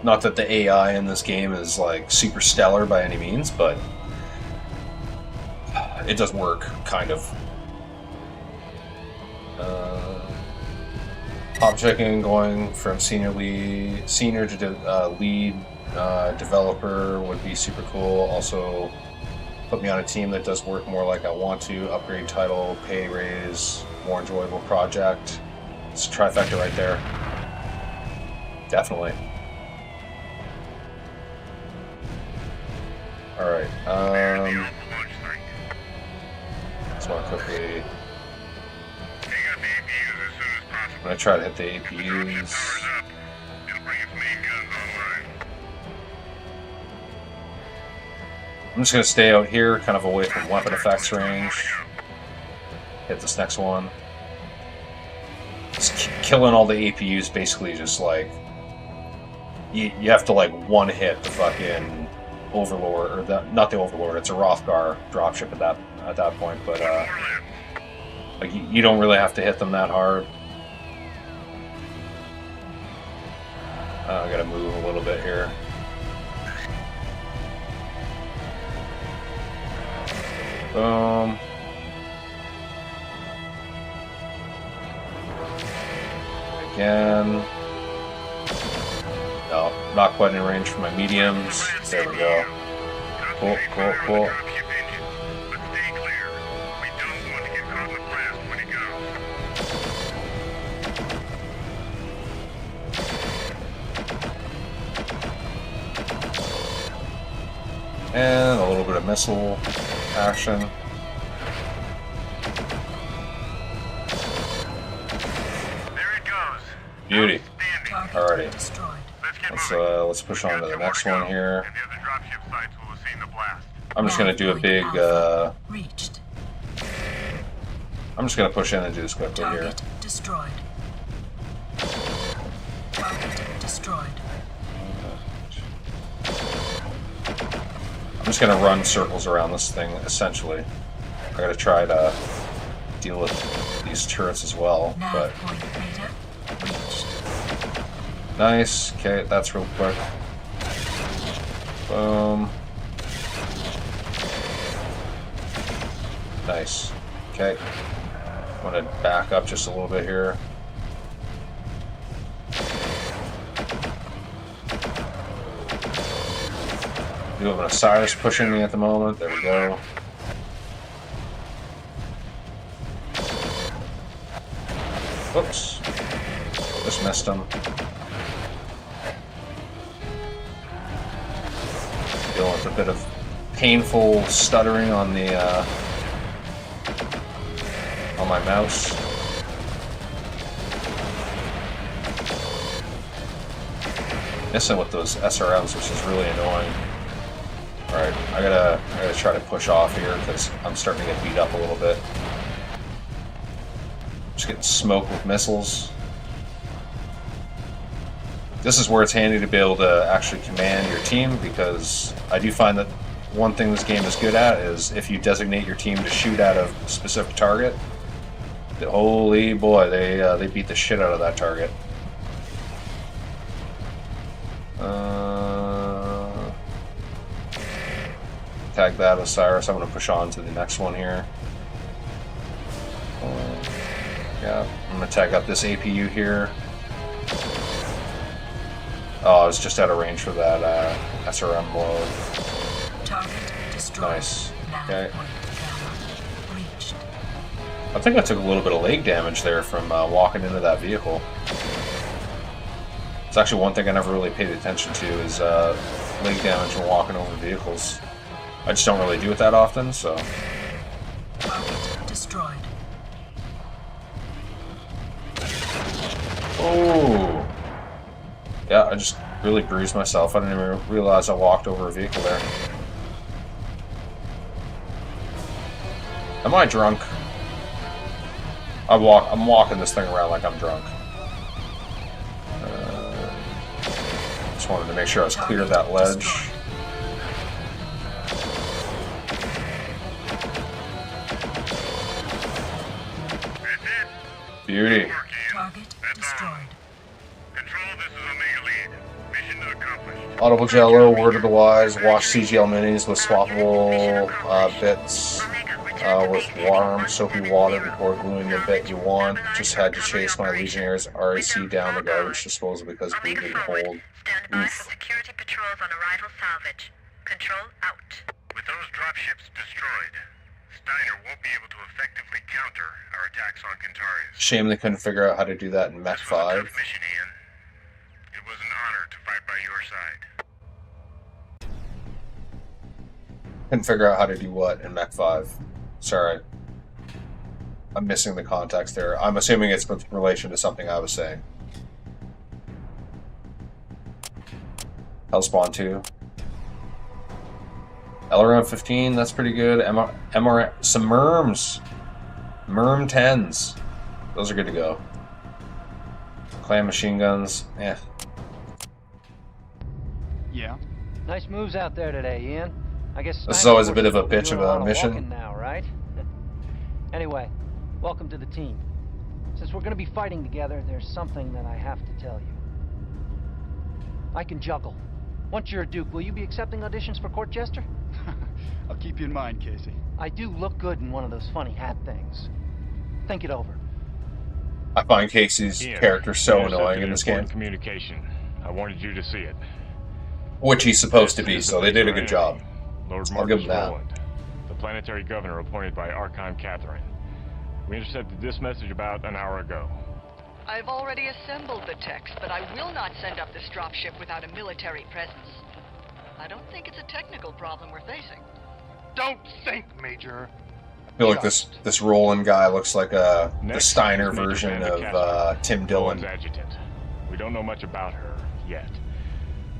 Not that the AI in this game is like super stellar by any means, but it does work, kind of. Pop checking, going from senior to lead developer would be super cool. Also, put me on a team that does work more like I want to. Upgrade title, pay raise, more enjoyable project. It's a trifecta right there. Definitely. All right. Just want to quickly. I'm gonna try to hit the APUs. I'm just gonna stay out here, kind of away from weapon effects range. Hit this next one. Just killing all the APUs, basically, just like you have to like one hit the fucking Overlord, or not the Overlord. It's a Rothgar dropship at that point, but like you don't really have to hit them that hard. I gotta move a little bit here. Boom. Again. No, not quite in range for my mediums. There we go. Cool, cool, cool. And a little bit of missile action. There it goes. Beauty. Alrighty. Let's push on to the next one here. I'm just gonna do a big. I'm just gonna push in and do this quickly here. Destroyed. Target destroyed. I'm just gonna run circles around this thing, essentially. I gotta try to deal with these turrets as well, but... Nice, okay, that's real quick. Boom. Nice, okay. I'm gonna back up just a little bit here. Do have an Osiris pushing me at the moment. There we go. Whoops. Just missed him. Dealing with a bit of painful stuttering on the on my mouse. Missing with those SRMs, which is really annoying. Alright, I gotta try to push off here because I'm starting to get beat up a little bit. Just getting smoked with missiles. This is where it's handy to be able to actually command your team, because I do find that one thing this game is good at is if you designate your team to shoot at a specific target, holy boy, they beat the shit out of that target. Tag that Osiris. I'm going to push on to the next one here. Yeah, I'm going to tag up this APU here. Oh, I was just out of range for that SRM load. Nice. Okay. I think I took a little bit of leg damage there from walking into that vehicle. It's actually one thing I never really paid attention to is leg damage when walking over vehicles. I just don't really do it that often, so. Destroyed. Oh. Yeah, I just really bruised myself. I didn't even realize I walked over a vehicle there. Am I drunk? I'm walking this thing around like I'm drunk. Just wanted to make sure I was clear of that ledge. Beauty. Target destroyed. Control, this is Omega Lead. Mission accomplished. Audible Jello, Word of the Wise, wash CGL minis with swappable bits with warm, soapy water before gluing the bit you want. Just had to chase my Legionnaires RAC down the garbage disposal because we didn't hold. Stand by for security patrols on arrival salvage. Control out. With those dropships destroyed, Steiner won't be able to effectively counter our attacks on Kentaris. Shame they couldn't figure out how to do that in Mech 5. Mission, Ian. It was an honor to fight by your side. Couldn't figure out how to do what in Mech 5. Sorry. I'm missing the context there. I'm assuming it's with relation to something I was saying. Hellspawn 2. Elrond 15, that's pretty good. Some Merms. Merm 10s. Those are good to go. Clan machine guns. Eh. Yeah. Nice moves out there today, Ian. I guess this is always a bit of a bitch of a mission. Now, right? Anyway, welcome to the team. Since we're going to be fighting together, there's something that I have to tell you. I can juggle. Once you're a Duke, will you be accepting auditions for Court Jester? I'll keep you in mind, Casey. I do look good in one of those funny hat things. Think it over. I find Casey's character so annoying in this game. Communication. I wanted you to see it. Which he's supposed to be, so they did a good job. Lord I'll give him that. Roland, the planetary governor appointed by Archon Catherine. We intercepted this message about an hour ago. I've already assembled the text, but I will not send up this dropship without a military presence. I don't think it's a technical problem we're facing. Don't think, Major. I feel like this Roland guy looks like the Steiner version of Tim Dillon. Adjutant. We don't know much about her yet.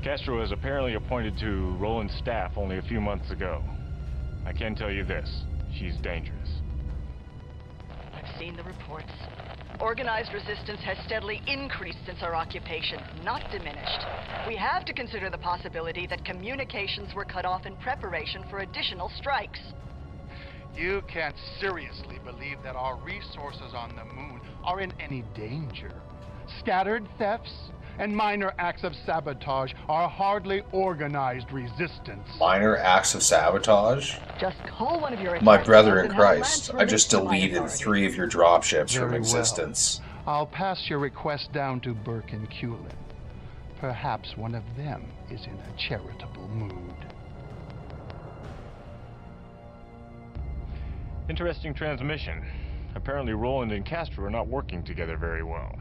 Castro was apparently appointed to Roland's staff only a few months ago. I can tell you this, she's dangerous. I've seen the reports. Organized resistance has steadily increased since our occupation, not diminished. We have to consider the possibility that communications were cut off in preparation for additional strikes. You can't seriously believe that our resources on the moon are in any danger. Scattered thefts and minor acts of sabotage are hardly organized resistance. Minor acts of sabotage? Just call one of your My brother in Christ, I just deleted 3 of your dropships from existence. Well. I'll pass your request down to Burke and Culin. Perhaps one of them is in a charitable mood. Interesting transmission. Apparently Roland and Castro are not working together very well.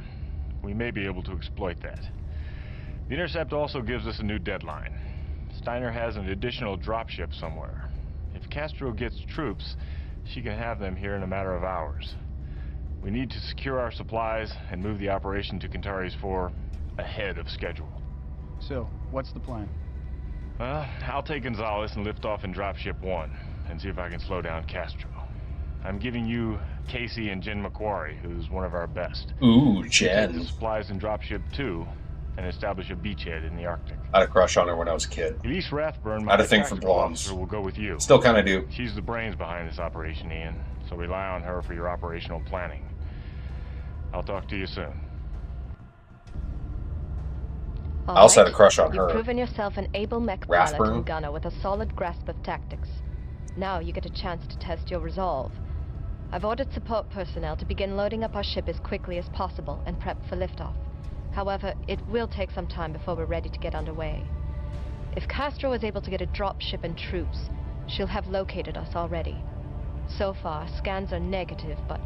We may be able to exploit that. The intercept also gives us a new deadline. Steiner has an additional dropship somewhere. If Castro gets troops, she can have them here in a matter of hours. We need to secure our supplies and move the operation to Kentaris 4 ahead of schedule. So, what's the plan? I'll take Gonzalez and lift off in dropship 1 and see if I can slow down Castro. I'm giving you Casey and Jen McQuarrie, who's one of our best. Ooh, Jen. Take the supplies in dropship 2 and establish a beachhead in the Arctic. I had a crush on her when I was a kid. Elise Rathburn, my I had a thing for blondes. will go with you. Still kind of do. She's the brains behind this operation, Ian, so rely on her for your operational planning. I'll talk to you soon. I also had a crush on her. You've proven yourself an able mech pilot and gunner with a solid grasp of tactics. Now you get a chance to test your resolve. I've ordered support personnel to begin loading up our ship as quickly as possible and prep for liftoff. However, it will take some time before we're ready to get underway. If Castro is able to get a drop ship and troops, she'll have located us already. So far, scans are negative, but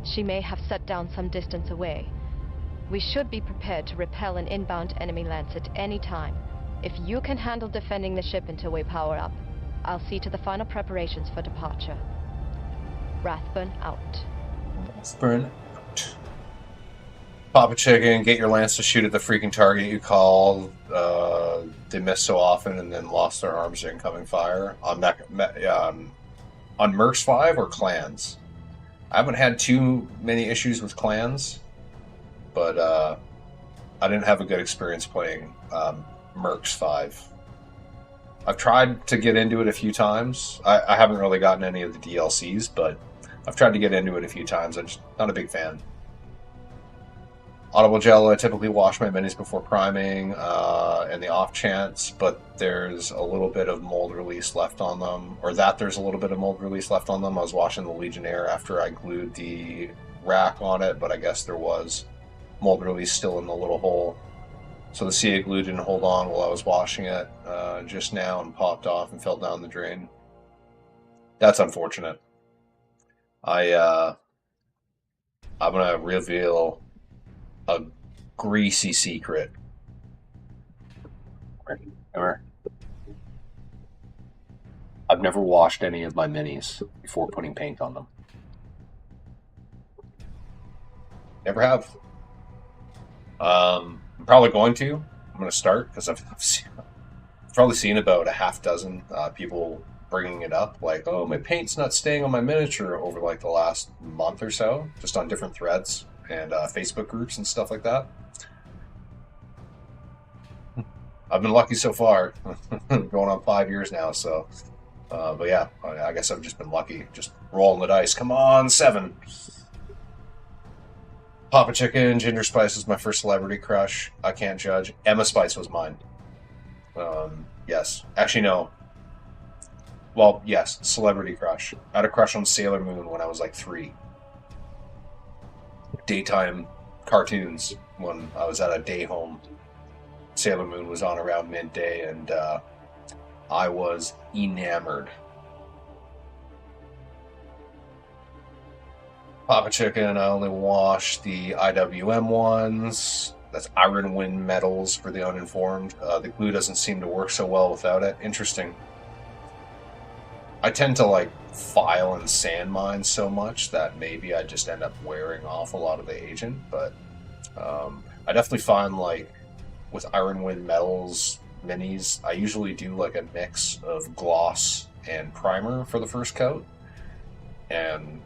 she may have set down some distance away. We should be prepared to repel an inbound enemy lance at any time. If you can handle defending the ship until we power up, I'll see to the final preparations for departure. Rathburn out. Rathburn out. Pop a chicken, get your lance to shoot at the freaking target you call. They missed so often and then lost their arms to incoming fire. On On Mercs 5 or Clans? I haven't had too many issues with Clans, but I didn't have a good experience playing Mercs 5. I've tried to get into it a few times. I haven't really gotten any of the DLCs, but I've tried to get into it a few times. I'm just not a big fan. Audible gel, I typically wash my minis before priming, and the off chance, but there's a little bit of mold release left on them, or that there's a little bit of mold release left on them. I was washing the Legionnaire after I glued the rack on it, but I guess there was mold release still in the little hole. So the CA glue didn't hold on while I was washing it just now and popped off and fell down the drain. That's unfortunate. I'm gonna reveal a greasy secret. Come here. I've never washed any of my minis before putting paint on them. Never have. I'm probably going to. I'm going to start because I've probably seen about a half dozen people bringing it up. Like, oh, my paint's not staying on my miniature over like the last month or so, just on different threads and Facebook groups and stuff like that. I've been lucky so far. Going on 5 years now, so. But yeah, I guess I've just been lucky. Just rolling the dice. Come on, 7. Papa Chicken, Ginger Spice was my first celebrity crush. I can't judge. Emma Spice was mine. Yes. Actually, no. Well, yes, celebrity crush. I had a crush on Sailor Moon when I was like 3. Daytime cartoons when I was at a day home. Sailor Moon was on around midday, and I was enamored. Papa Chicken, I only wash the IWM ones. That's Iron Wind Metals for the uninformed. The glue doesn't seem to work so well without it. Interesting. I tend to like file and sand mine so much that maybe I just end up wearing off a lot of the agent, but I definitely find like with Iron Wind Metals minis, I usually do like a mix of gloss and primer for the first coat, and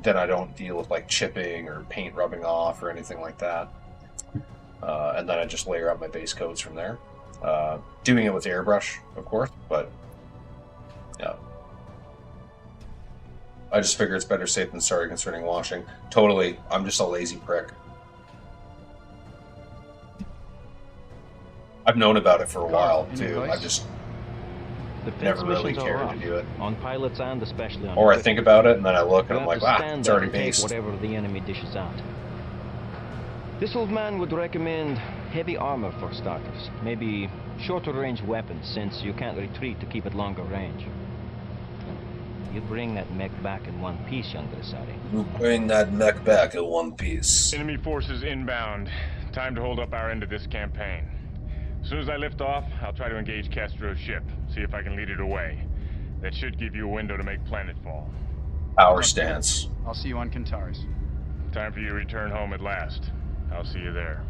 then I don't deal with like chipping or paint rubbing off or anything like that. And then I just layer up my base coats from there. Doing it with airbrush, of course, but yeah. I just figure it's better safe than sorry concerning washing. Totally, I'm just a lazy prick. I've known about it for a while, too. I just never really cared to do it. On pilots and especially on or I think about it, and then I look, and I'm like, wow, it's already based. Whatever the enemy dishes out. This old man would recommend heavy armor for starters. Maybe shorter range weapons, since you can't retreat to keep at longer range. You bring that mech back in one piece, young Grisari. You bring that mech back in one piece. Enemy forces inbound. Time to hold up our end of this campaign. As soon as I lift off, I'll try to engage Castro's ship, see if I can lead it away. That should give you a window to make planetfall. Power stance. I'll see you on Kentaris. Time for you to return home at last. I'll see you there.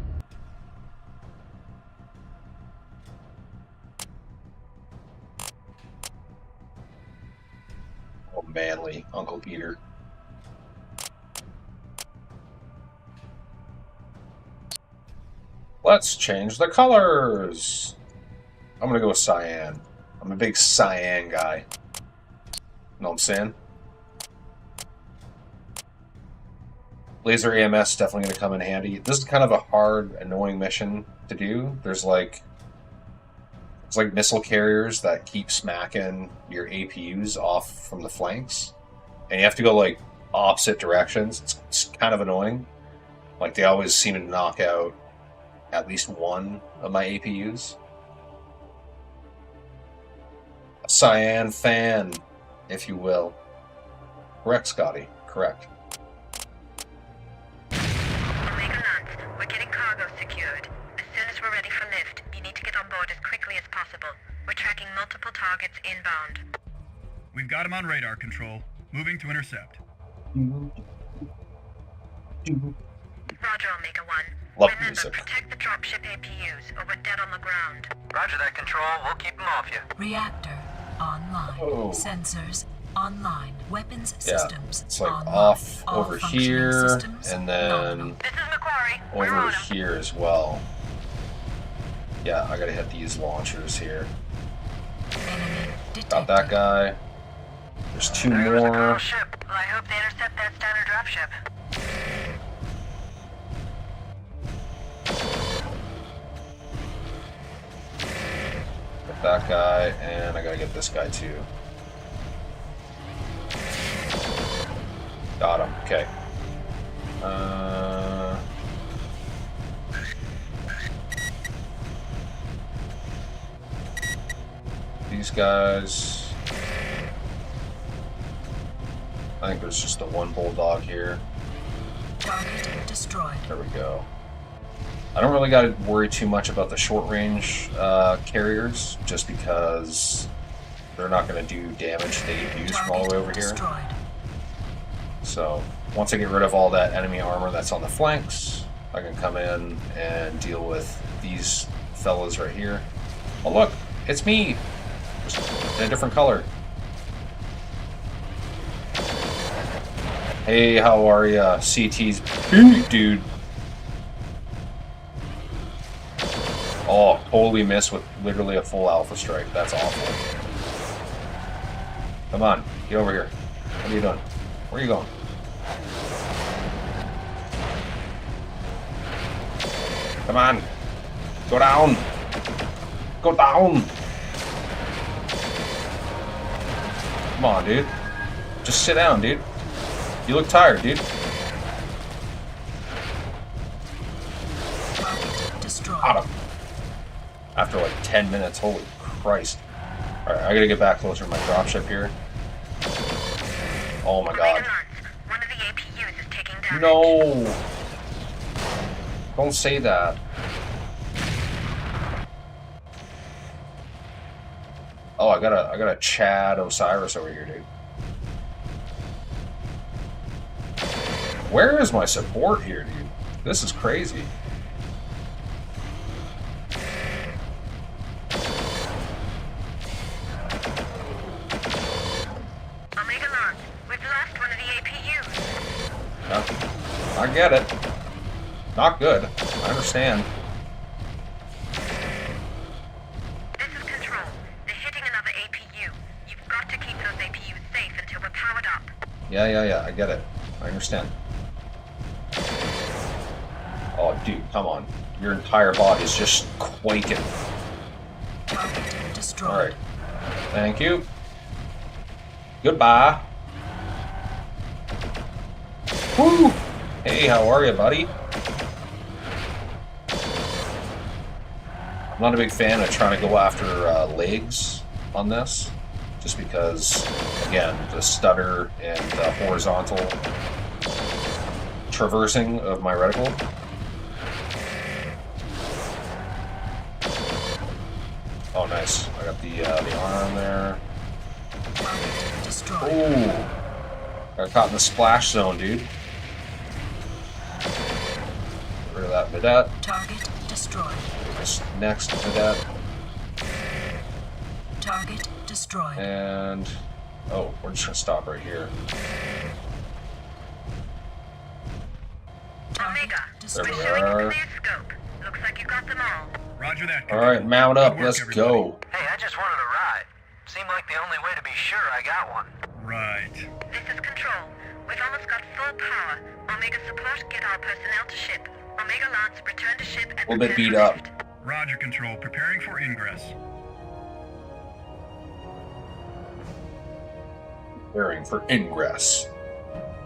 Oh, manly, Uncle Peter. Let's change the colors. I'm gonna go with cyan. I'm a big cyan guy. Know what I'm saying? Laser AMS is definitely gonna come in handy. This is kind of a hard, annoying mission to do. There's like missile carriers that keep smacking your APUs off from the flanks, and you have to go like opposite directions. It's kind of annoying. Like they always seem to knock out at least one of my APUs. A cyan fan, if you will. Correct, Scotty. Correct. Omega Lance, we're getting cargo secured. As soon as we're ready for lift, you need to get on board as quickly as possible. We're tracking multiple targets inbound. We've got him on radar control. Moving to intercept. Roger, Omega 1. Love Remember, music. protect the dropship APUs, or we're dead on the ground. Roger that, Control. We'll keep them off you. Reactor online. Oh. Sensors online. Weapons systems. It's like online. off All over functioning here, systems and then over here as well. Yeah, I gotta hit these launchers here. Got that guy. There's two more. Ship. Well, I hope they intercept that standard dropship. Got that guy, and I gotta get this guy too. Got him. Okay. These guys. I think there's just the one bulldog here. Target destroyed. There we go. I don't really got to worry too much about the short-range carriers, just because they're not going to do damage to the APUs from all the way over here. So once I get rid of all that enemy armor that's on the flanks, I can come in and deal with these fellas right here. Oh look, it's me, just in a different color. Hey, how are ya? CT's beat, dude. Oh, totally missed with literally a full alpha strike. That's awful. Come on, get over here. What are you doing? Where are you going? Come on. Go down. Go down. Come on, dude. Just sit down, dude. You look tired, dude. Got him. After like 10 minutes, holy Christ. Alright, I gotta get back closer to my dropship here. Oh my god. One of the APUs is taking damage. No! Don't say that. Oh, I got a Chad Osiris over here, dude. Where is my support here, dude? This is crazy. Omega Launch, we've lost one of the APUs. Yeah, I get it. Not good. I understand. This is Control. They're hitting another APU. You've got to keep those APUs safe until we're powered up. Yeah, I get it. I understand. Oh, dude, come on. Your entire body's just quaking. Alright. Thank you. Goodbye. Woo! Hey, how are you, buddy? I'm not a big fan of trying to go after legs on this, just because, again, the stutter and the horizontal traversing of my reticle. Oh, nice. I got the arm there. Ooh. Got caught in the splash zone, dude. Get rid of that vedette. Target destroyed. This next vedette. Target destroyed. And oh, we're just gonna stop right here. Omega, There we we're showing a are. clear scope. Looks like you got them all. Roger that. All right, mount up. Let's go. Hey, I just wanted a ride. Seemed like the only way to be sure I got one. Right. This is Control. We've almost got full power. Omega support, get our personnel to ship. Omega Launch, return to ship and A little bit prepare beat for up. lift. Roger, Control. Preparing for ingress. Preparing for ingress.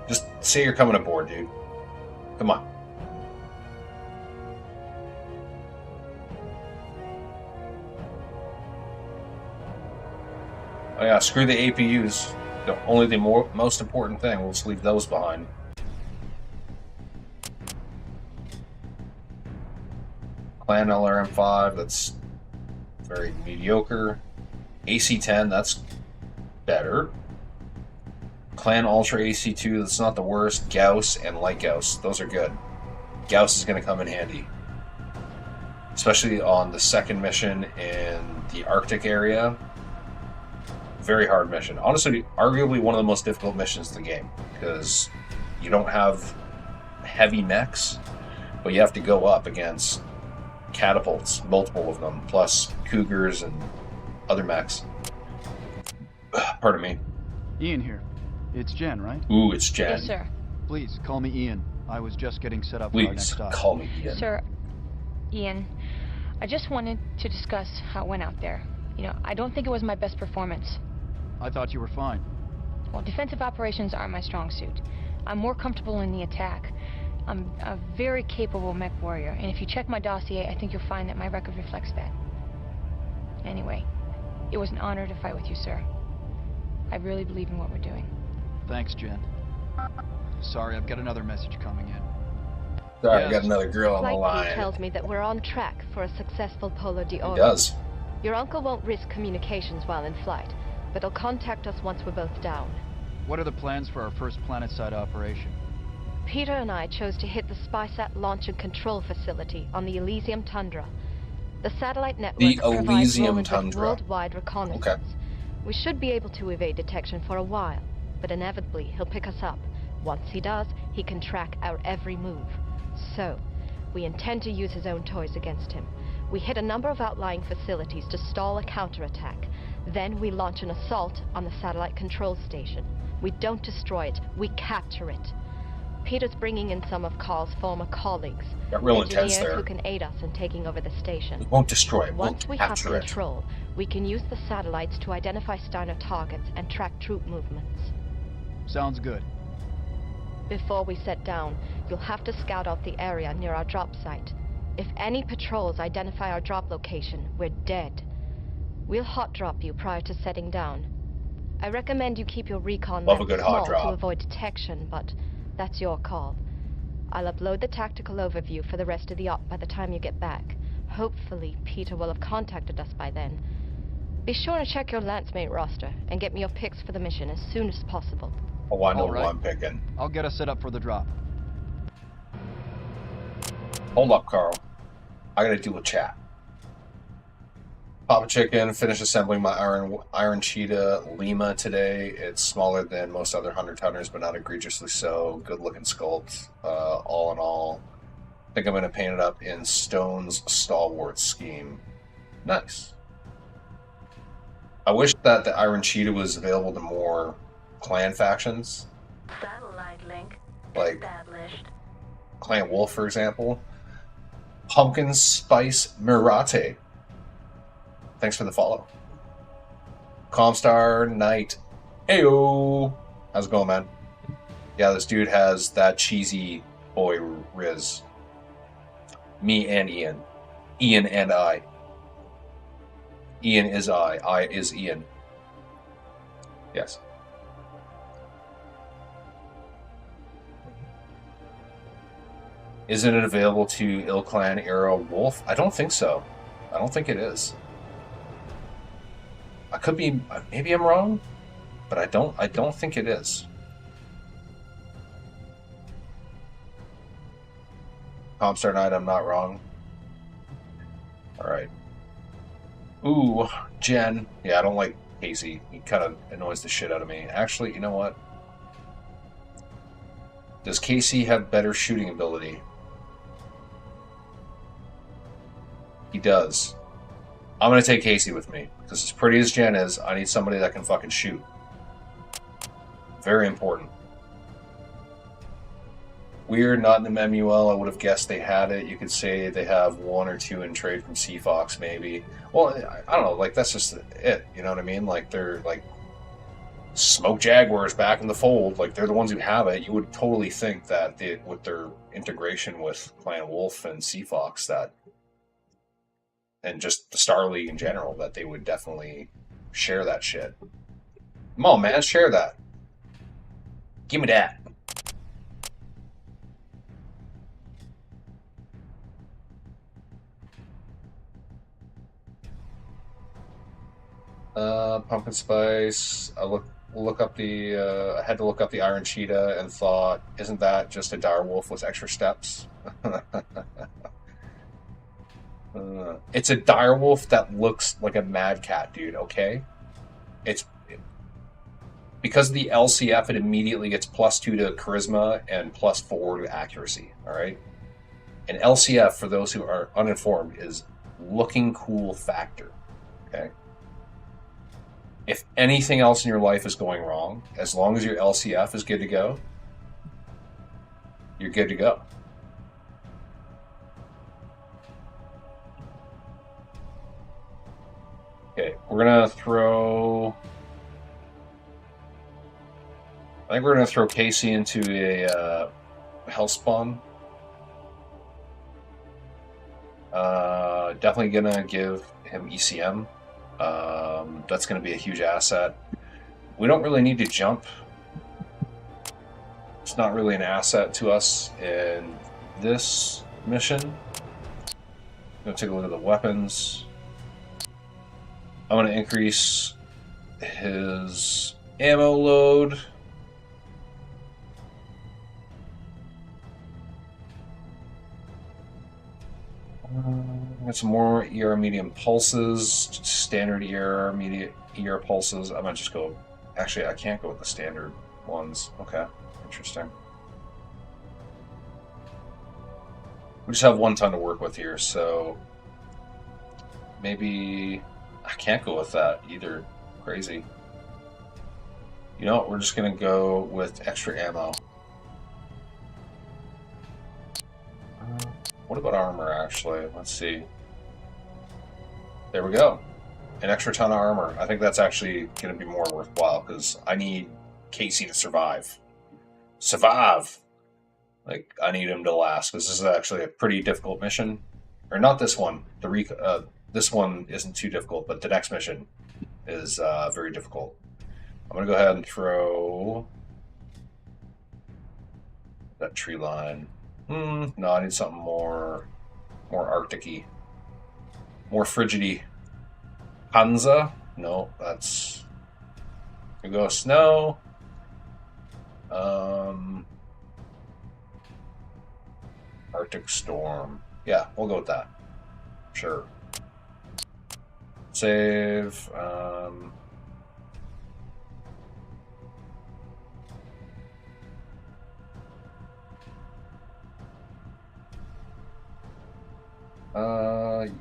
Just say you're coming aboard, dude. Come on. Oh yeah, screw the APUs. Only the most important thing. We'll just leave those behind. Clan LRM5, that's very mediocre. AC-10, that's better. Clan Ultra AC-2, that's not the worst. Gauss and Light Gauss, those are good. Gauss is going to come in handy. Especially on the second mission in the Arctic area. Very hard mission. Honestly, arguably one of the most difficult missions in the game, because you don't have heavy mechs, but you have to go up against catapults, multiple of them, plus cougars and other mechs. Pardon me. Ian here. It's Jen, right? Ooh, it's Jen. Yes, sir. Please, call me Ian. I was just getting set up for our next Please, stop. call me Ian. Sir, Ian, I just wanted to discuss how it went out there. You know, I don't think it was my best performance. I thought you were fine. Well, defensive operations aren't my strong suit. I'm more comfortable in the attack. I'm a very capable mech warrior, and if you check my dossier, I think you'll find that my record reflects that. Anyway, it was an honor to fight with you, sir. I really believe in what we're doing. Thanks, Jen. Sorry, I've got another message coming in. Sorry, I got another girl on the Flight line. crew tells me that we're on track for a successful Polo de Oro. He does. Your uncle won't risk communications while in flight, but he'll contact us once we're both down. What are the plans for our first planetside operation? Peter and I chose to hit the SpySat launch and control facility on the Elysium Tundra. The satellite network provides Elysium Roland with Tundra. worldwide reconnaissance. Okay. We should be able to evade detection for a while, but inevitably he'll pick us up. Once he does, he can track our every move. So, we intend to use his own toys against him. We hit a number of outlying facilities to stall a counterattack. Then we launch an assault on the satellite control station. We don't destroy it, we capture it. Peter's bringing in some of Carl's former colleagues, Got real intense engineers there. who can aid us in taking over the station. We won't destroy it, Once we'll we have capture it. control, we can use the satellites to identify Steiner targets and track troop movements. Sounds good. Before we set down, you'll have to scout out the area near our drop site. If any patrols identify our drop location, we're dead. We'll hot drop you prior to setting down. I recommend you keep your recon Love a map good hot small drop. to avoid detection, but that's your call. I'll upload the tactical overview for the rest of the op by the time you get back. Hopefully, Peter will have contacted us by then. Be sure to check your Lancemate roster and get me your picks for the mission as soon as possible. Oh, I know All who right. I'm picking. I'll get us set up for the drop. Hold up, Carl. I gotta do a chat. Papa Chicken, finished assembling my Iron Cheetah Lima today. It's smaller than most other 100-tonners, but not egregiously so. Good looking sculpt. All in all, I think I'm going to paint it up in Stone's Stalwart scheme. Nice. I wish that the Iron Cheetah was available to more clan factions. Satellite link Like established. Clan Wolf, for example. Pumpkin Spice Mirate. Thanks for the follow. Comstar Knight. Ayo! How's it going, man? Yeah, this dude has that cheesy boy Riz. Me and Ian. Ian and I. Ian is I is Ian. Yes. Isn't it available to Il-Clan era Wolf? I don't think so. I don't think it is. I could be, maybe I'm wrong, but I don't think it is. Comstar Knight, I'm not wrong. Alright. Ooh, Jen. Yeah, I don't like Casey. He kind of annoys the shit out of me. Actually, you know what? Does Casey have better shooting ability? He does. I'm going to take Casey with me, because as pretty as Jen is, I need somebody that can fucking shoot. Very important. Weird, not in the MEMUL. I would have guessed they had it. You could say they have one or two in trade from Seafox, maybe. Well, I don't know, like, that's just it, you know what I mean? Like, they're, like, Smoke Jaguars back in the fold. Like, they're the ones who have it. You would totally think that with their integration with Clan Wolf and Seafox, that and just the Star League in general, that they would definitely share that shit. Come on, man, share that. Give me that. Pumpkin Spice. I look up the. I had to look up the Iron Cheetah and thought, isn't that just a dire wolf with extra steps? It's a dire wolf that looks like a mad cat, dude. Okay, it's because of the LCF, it immediately gets +2 to charisma and +4 to accuracy. All right. And LCF, for those who are uninformed, is looking cool factor. Okay. If anything else in your life is going wrong, as long as your LCF is good to go, you're good to go. Okay, we're gonna throw. I think we're gonna throw Casey into a health spawn. Definitely gonna give him ECM. That's gonna be a huge asset. We don't really need to jump. It's not really an asset to us in this mission. I'm gonna take a look at the weapons. I'm gonna increase his ammo load. Got some more ER medium pulses, standard ER medium ER pulses. I might just go. Actually, I can't go with the standard ones. Okay, interesting. We just have 1 ton to work with here, so maybe I can't go with that either. Crazy. You know what? We're just gonna go with extra ammo. What about armor, actually? Let's see. There we go. An extra ton of armor. I think that's actually going to be more worthwhile, because I need Casey to survive. Survive! Like, I need him to last, because this is actually a pretty difficult mission. Or not this one. This one isn't too difficult, but the next mission is very difficult. I'm going to go ahead and throw that tree line. No, I need something more Arctic-y. More frigid-y. Hansa? No, that's... We go snow. Arctic storm. Yeah, we'll go with that. Sure. Save.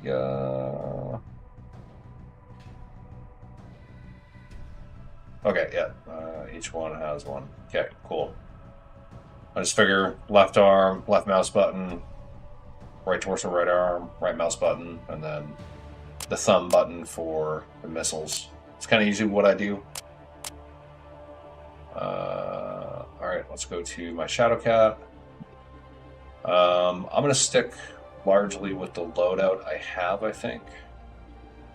Yeah. Okay, yeah. Each one has one. Okay, cool. I just figure left arm, left mouse button, right torso, right arm, right mouse button, and then the thumb button for the missiles. It's kind of usually what I do. Alright, let's go to my Shadowcat. I'm going to stick largely with the loadout I have, I think.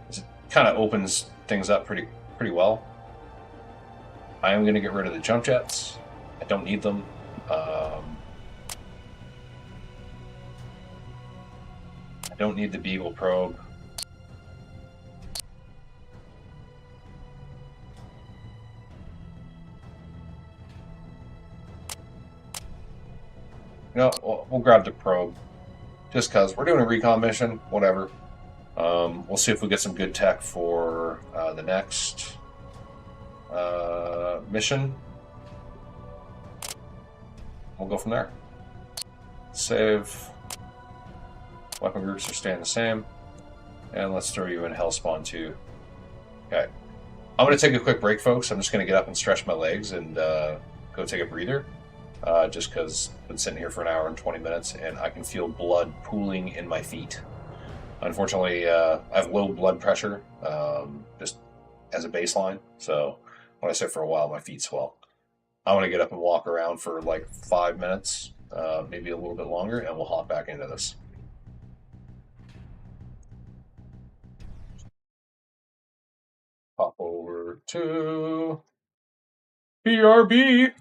It kind of opens things up pretty well. I am going to get rid of the jump jets. I don't need them. I don't need the Beagle probe. No, we'll grab the probe. Just because we're doing a recon mission, whatever. We'll see if we get some good tech for the next mission. We'll go from there. Save. Weapon groups are staying the same. And let's throw you in Hellspawn 2. Okay. I'm going to take a quick break, folks. I'm just going to get up and stretch my legs and go take a breather. Just because I've been sitting here for an hour and 20 minutes and I can feel blood pooling in my feet. Unfortunately, I have low blood pressure, just as a baseline. So when I sit for a while, my feet swell. I want to get up and walk around for like 5 minutes, maybe a little bit longer, and we'll hop back into this. Hop over to BRB.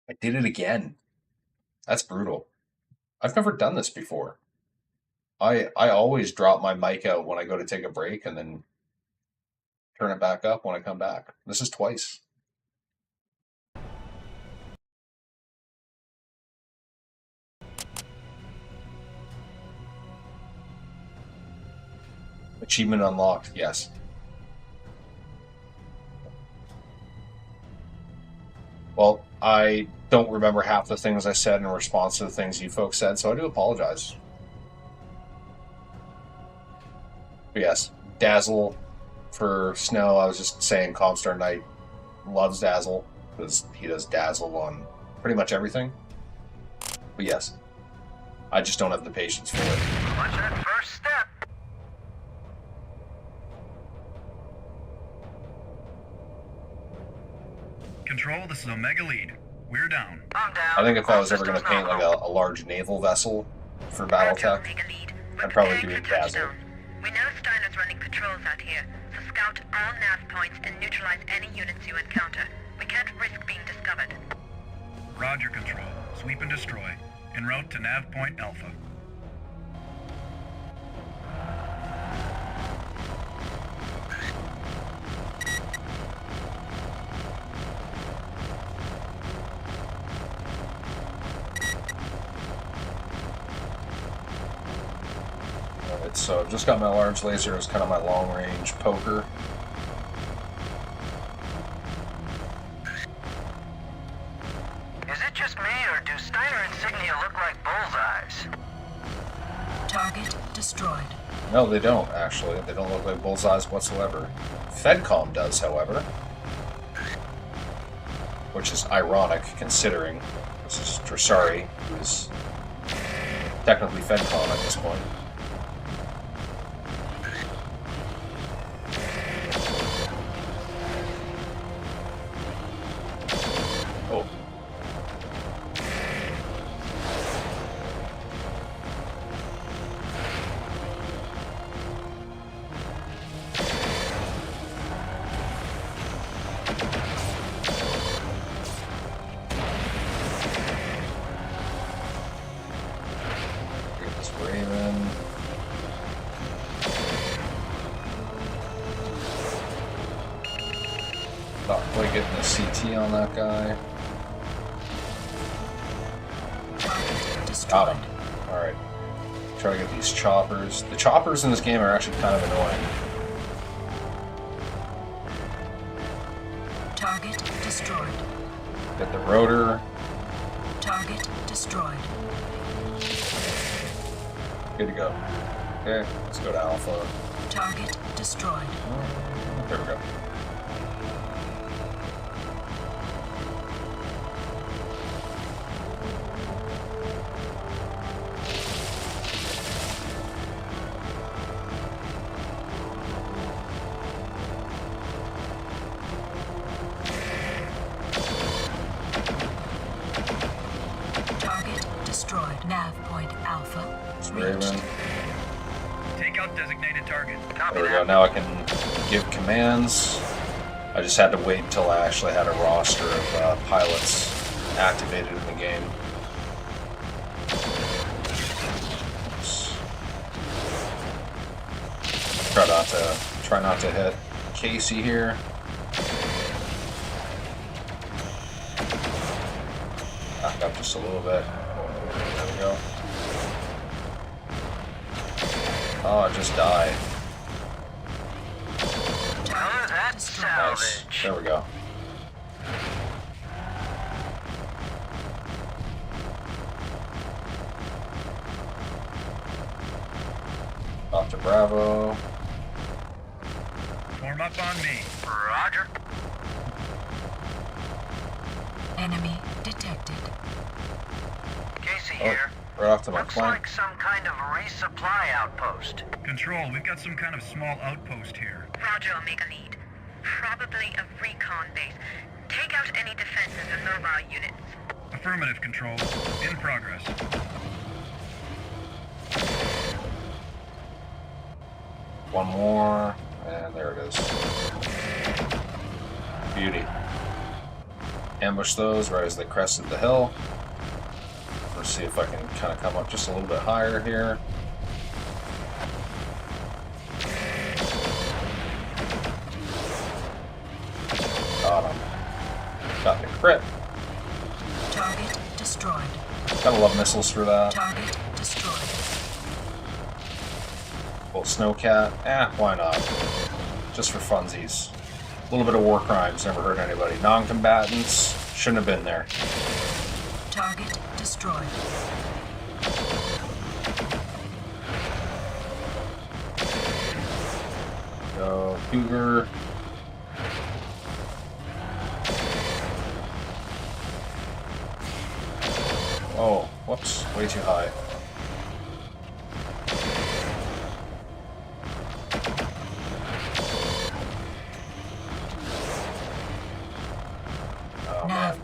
I did it again. That's brutal. I've never done this before. I always drop my mic out when I go to take a break and then turn it back up when I come back. This is twice. Achievement unlocked, yes. Well, I don't remember half the things I said in response to the things you folks said, so I do apologize. But yes, Dazzle for Snow. I was just saying Comstar Knight loves Dazzle because he does Dazzle on pretty much everything. But yes, I just don't have the patience for it. Watch that first step. Control, this is Omega Lead. We're down. I'm down. I think if I was ever going to paint like a large naval vessel for Battletech, I'd probably do Dazzle. We know Steiner's running patrols out here, so scout all nav points and neutralize any units you encounter. We can't risk being discovered. Roger, Control. Sweep and destroy. En route to Nav Point Alpha. Alright, so I've just got my large laser as kind of my long-range poker. Is it just me, or do Steiner insignia look like bullseyes? Target destroyed. No, they don't, actually. They don't look like bullseyes whatsoever. FedCom does, however. Which is ironic, considering this is Dressari, who is technically FedCom at this point. Oh. Get this Raven. Not quite getting the CT on that guy. Got him. Alright. Try to get these choppers. The choppers in this game are actually kind of annoying. Target destroyed. Get the rotor. Target destroyed. Good to go. Okay, let's go to Alpha. Target destroyed. There we go. Target destroyed. Nav point Alpha. Raven. Take out designated target. There we go. Now I can give commands. I just had to wait until I actually had a roster of pilots activated in the game. Oops. Try not to hit Casey here. Back up just a little bit. There we go. Oh, I just died. Oh, that's salvage. Nice. There we go. Off to Bravo. Form up on me. Roger. Enemy detected. Casey Oh, here. right off to my Looks flank. like some kind of resupply outpost. Control, we've got some kind of small outpost here. Roger, Omega Lead. Probably a recon base. Take out any defenses and mobile units. Affirmative, Control. In progress. One more, and there it is. Beauty. ambush those right as they crested the hill. Let's see if I can kind of come up just a little bit higher here. Got him. Got the crit. Target destroyed. Gotta love missiles for that. Target destroyed. Full snowcat. Why not? Just for funsies. A little bit of war crimes, never hurt anybody. Non-combatants shouldn't have been there. Target destroyed. Go, Cougar. Oh, whoops, way too high. Oh, man.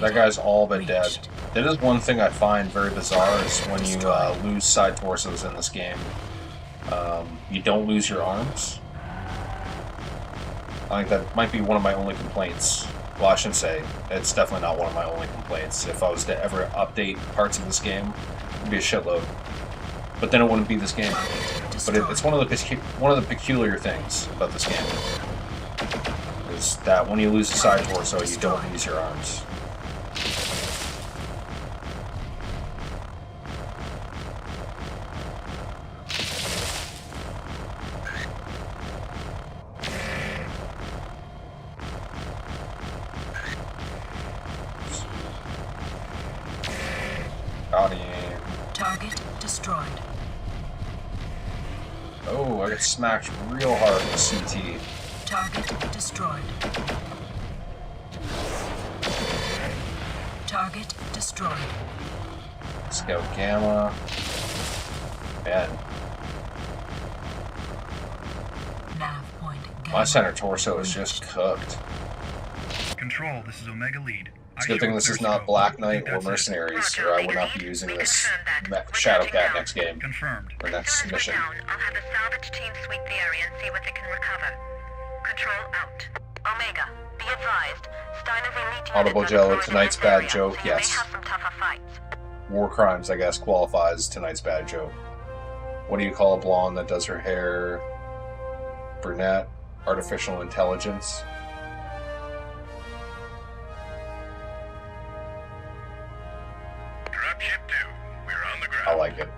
That guy's all but dead. That is one thing I find very bizarre is when you lose side torsos in this game, you don't lose your arms. I think that might be one of my only complaints. Well, I shouldn't say. It's definitely not one of my only complaints. If I was to ever update parts of this game, it'd be a shitload. But then it wouldn't be this game. But it's one of the peculiar things about this game. Is that when you lose a side torso, you don't lose your arms. Target destroyed. Oh, I got smacked real hard with CT. Target destroyed. Target destroyed. Scout Gamma. Man. Nav point Gamma. My center torso is just cooked. Control, this is Omega Lead. It's a good thing this is not Black Knight or Mercenaries, or I would not be using this Shadowcat next game. Confirmed. Or next mission. I'll have the salvage team sweep the area and see what they can recover. Control out. Omega, be advised. Steiner's elite Audible Jello, tonight's bad joke, so yes. you may have some tougher fights. War crimes, I guess, qualifies tonight's bad joke. What do you call a blonde that does her hair? Brunette? Artificial intelligence? Dropship 2, we're on the ground. I like it.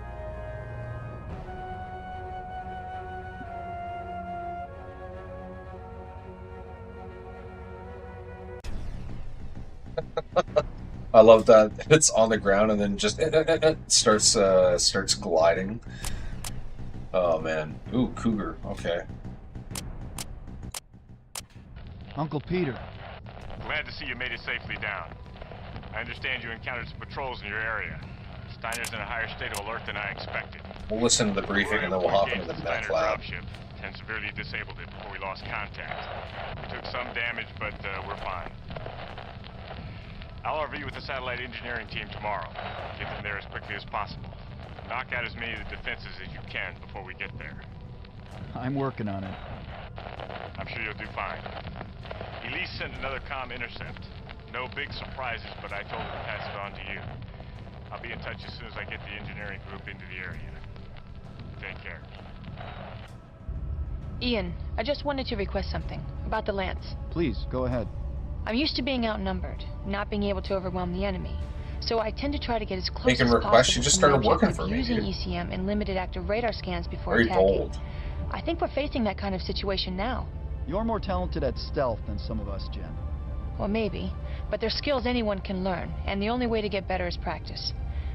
I love that it's on the ground and then just starts gliding. Oh man. Ooh, Cougar. Okay. Uncle Peter. Glad to see you made it safely down. I understand you encountered some patrols in your area. Steiner's in a higher state of alert than I expected. We'll listen to the briefing and then we'll hop into the mech lab. Dropship and severely disabled it before we lost contact. We took some damage, but we're fine. I'll RV with the satellite engineering team tomorrow. Get them there as quickly as possible. Knock out as many of the defenses as you can before we get there. I'm working on it. I'm sure you'll do fine. Elise sent another comm intercept. No big surprises, but I told her to pass it on to you. I'll be in touch as soon as I get the engineering group into the area. Take care. Ian, I just wanted to request something about the Lance. Please, go ahead. I'm used to being outnumbered, not being able to overwhelm the enemy. So I tend to try to get as close Making as requests, possible you just to the started working objective for me, using dude. ECM and limited active radar scans before Very attacking. bold. I think we're facing that kind of situation now. You're more talented at stealth than some of us, Jen. Well, maybe. But they're skills anyone can learn, and the only way to get better is practice.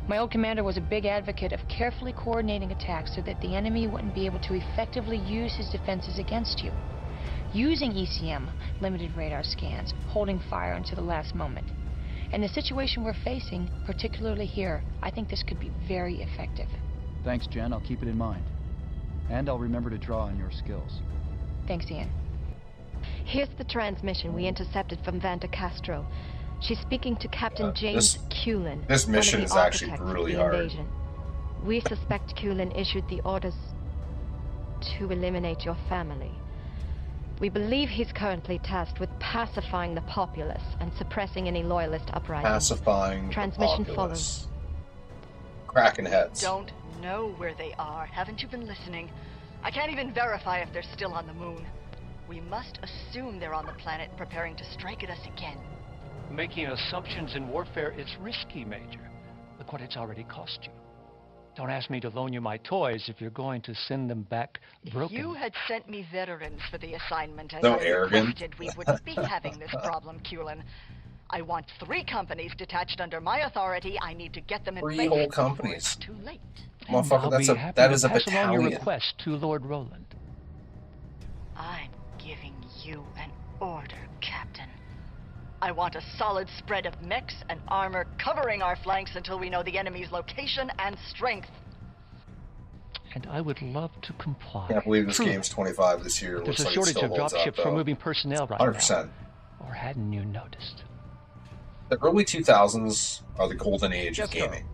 My old commander was a big advocate of carefully coordinating attacks so that the enemy wouldn't be able to effectively use his defenses against you. Using ECM, limited radar scans, holding fire until the last moment. In the situation we're facing, particularly here, I think this could be very effective. Thanks, Jen. I'll keep it in mind. And I'll remember to draw on your skills. Thanks, Ian. Here's the transmission we intercepted from Vanta Castro. She's speaking to Captain James Cullen. This mission one of is the actually architects of brutally the hard. invasion. We suspect Cullen issued the orders to eliminate your family. We believe he's currently tasked with pacifying the populace and suppressing any loyalist uprisings. Pacifying Transmission the populace. follows. Cracking heads. Don't know where they are. Haven't you been listening? I can't even verify if they're still on the moon. We must assume they're on the planet preparing to strike at us again. Making assumptions in warfare is risky, Major. Look what it's already cost you. Don't ask me to loan you my toys if you're going to send them back broken. If you had sent me veterans for the assignment as So I arrogant. requested, we wouldn't be having this problem, Culin. I want 3 companies detached under my authority. I need to get them in 3 place whole before companies. it's too late. Motherfucker, that is a pass along your battalion. request to Lord Roland. I'm giving you an order, Captain. I want a solid spread of mechs and armor covering our flanks until we know the enemy's location and strength. And I would love to comply. Can't believe this Truly. game's 25 this year. But Looks there's a like it shortage still of holds dropships up, for though. moving personnel right 100%. now. Or hadn't you noticed? The early 2000s are the golden age of gaming.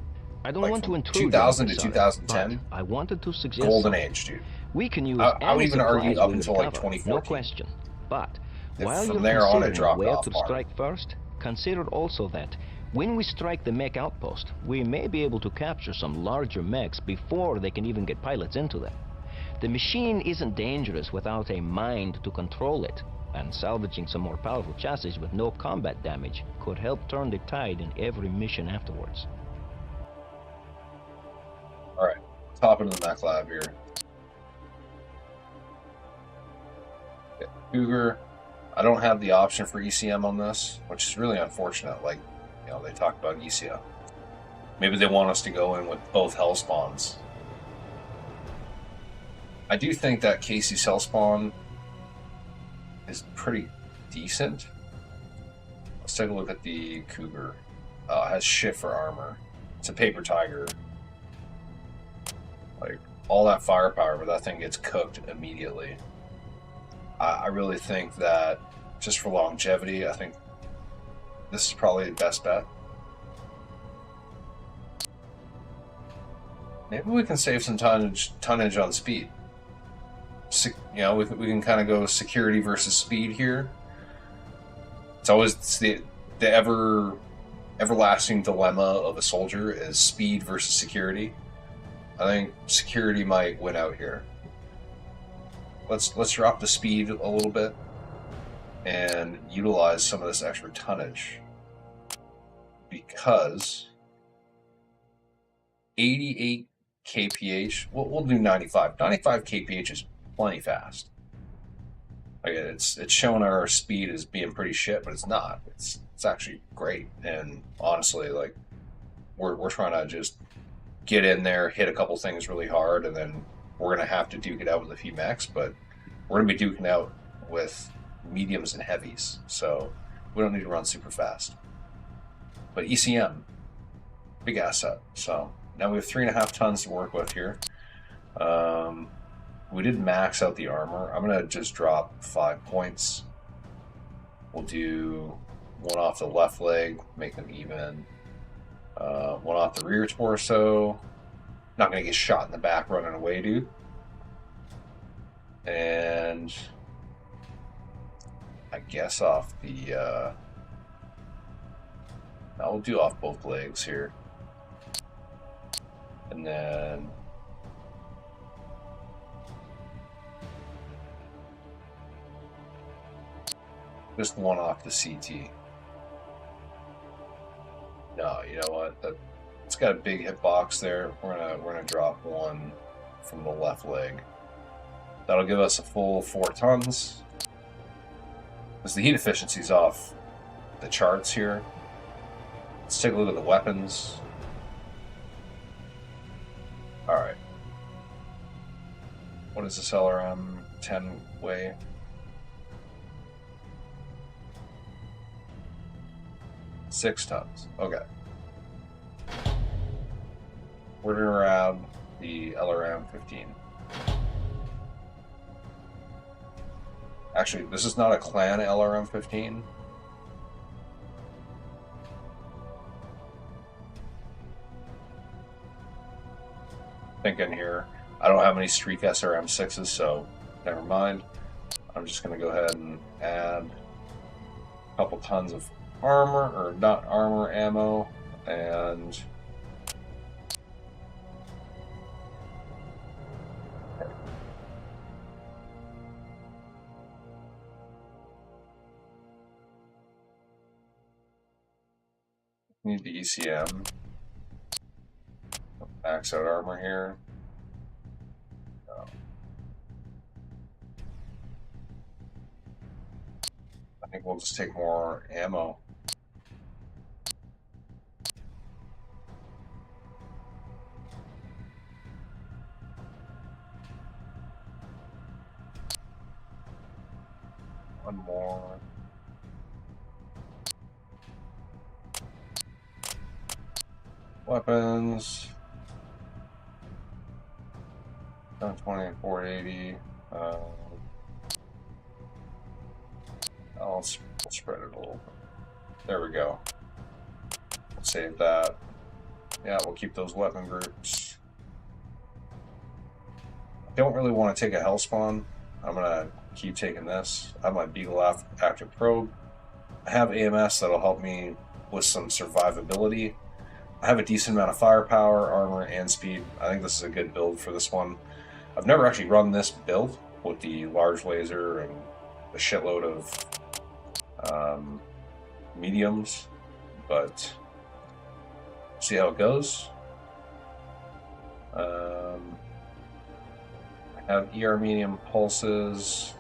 I don't Like want to from intrude. 2000 to Officer, 2010. but I wanted to suggest Golden something. age, dude. We can use I would any even argue supplies up we until like recover, 2014. No question. But If while from you're there on it considering dropped where off to hard. strike first, consider also that when we strike the mech outpost, we may be able to capture some larger mechs before they can even get pilots into them. The machine isn't dangerous without a mind to control it, and salvaging some more powerful chassis with no combat damage could help turn the tide in every mission afterwards. Alright, let's hop into the mech lab here. Okay, Cougar. I don't have the option for ECM on this, which is really unfortunate. Like, you know, they talked about ECM. Maybe they want us to go in with both hell spawns. I do think that Casey's hell spawn is pretty decent. Let's take a look at the Cougar. It has shit for armor. It's a paper tiger. Like, all that firepower, but that thing gets cooked immediately. I really think that, just for longevity, I think this is probably the best bet. Maybe we can save some tonnage on speed. You know, we can kind of go security versus speed here. It's always the everlasting dilemma of a soldier is speed versus security. I think security might win out here. Let's drop the speed a little bit and utilize some of this extra tonnage, because 88 kph, we'll do 95. 95 kph is plenty fast. Like, it's showing our speed as being pretty shit, but it's not. It's actually great. And honestly, like, we're trying to just get in there, hit a couple things really hard, and then we're gonna have to duke it out with a few mechs, but we're gonna be duking out with mediums and heavies, so we don't need to run super fast. But ECM, big asset. So now we have 3.5 tons to work with here. We did max out the armor. I'm gonna just drop 5 points. We'll do 1 off the left leg, make them even. 1 off the rear torso. Not gonna get shot in the back running away, dude. And I guess off the I'll do off both legs here. And then just 1 off the CT. No, you know what? It's got a big hitbox there. We're gonna drop 1 from the left leg. That'll give us a full 4 tons. Because the heat efficiency's off the charts here. Let's take a look at the weapons. Alright. What does this LRM 10 weigh? Six tons. Okay. We're gonna grab the LRM 15. Actually, this is not a clan LRM 15. Thinking here, I don't have any streak SRM 6s, so never mind. I'm just going to go ahead and add a couple tons of armor, or not armor, ammo, and need the ECM. Max out armor here. I think we'll just take more ammo. One more. Weapons. 720 and 480. We'll spread it a little bit. There we go. We'll save that. Yeah, we'll keep those weapon groups. I don't really want to take a Hellspawn. I'm going to keep taking this. I have my Beagle Active Probe. I have AMS that'll help me with some survivability. I have a decent amount of firepower, armor, and speed. I think this is a good build for this one. I've never actually run this build with the large laser and a shitload of mediums, but see how it goes. I have ER medium pulses.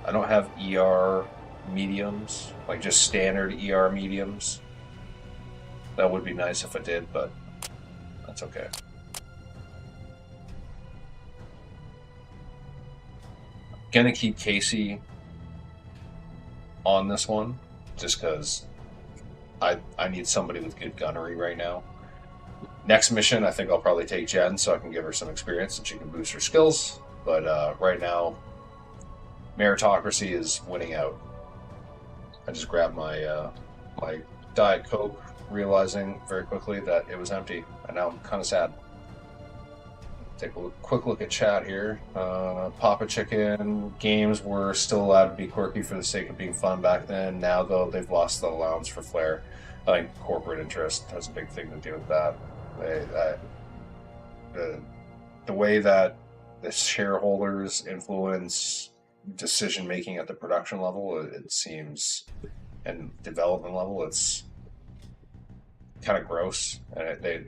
I don't have ER mediums, like just standard ER mediums. That would be nice if I did, but that's okay. Gonna keep Casey on this one, just because I need somebody with good gunnery right now. Next mission, I think I'll probably take Jen so I can give her some experience and she can boost her skills. But right now, meritocracy is winning out. I just grabbed my my Diet Coke, realizing very quickly that it was empty, and now I'm kind of sad. Take a quick look at chat here. Papa Chicken games were still allowed to be quirky for the sake of being fun back then. Now, though, they've lost the allowance for flair. I think corporate interest has a big thing to do with that. The way that the shareholders influence decision making at the production level, it seems, and development level, it's kind of gross. And they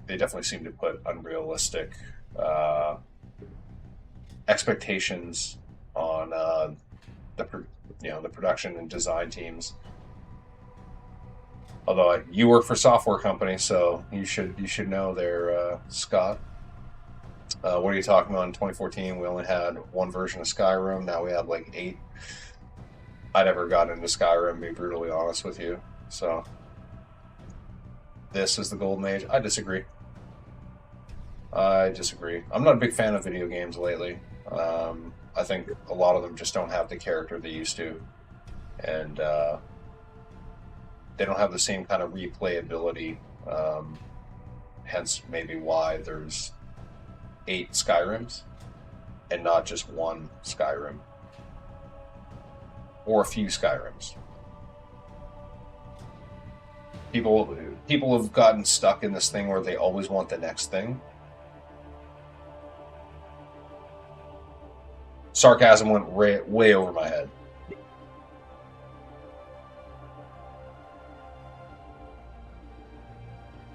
definitely seem to put unrealistic expectations on the production and design teams. Although you work for a software company, so you should know there, Scott. What are you talking about? In 2014, we only had one version of Skyrim. Now we have like 8. I never got into Skyrim, to be brutally honest with you. So this is the golden age. I disagree. I'm not a big fan of video games lately. I think a lot of them just don't have the character they used to, and they don't have the same kind of replayability. Hence, maybe why there's 8 Skyrims and not just one Skyrim or a few Skyrims. People have gotten stuck in this thing where they always want the next thing. Sarcasm went way over my head.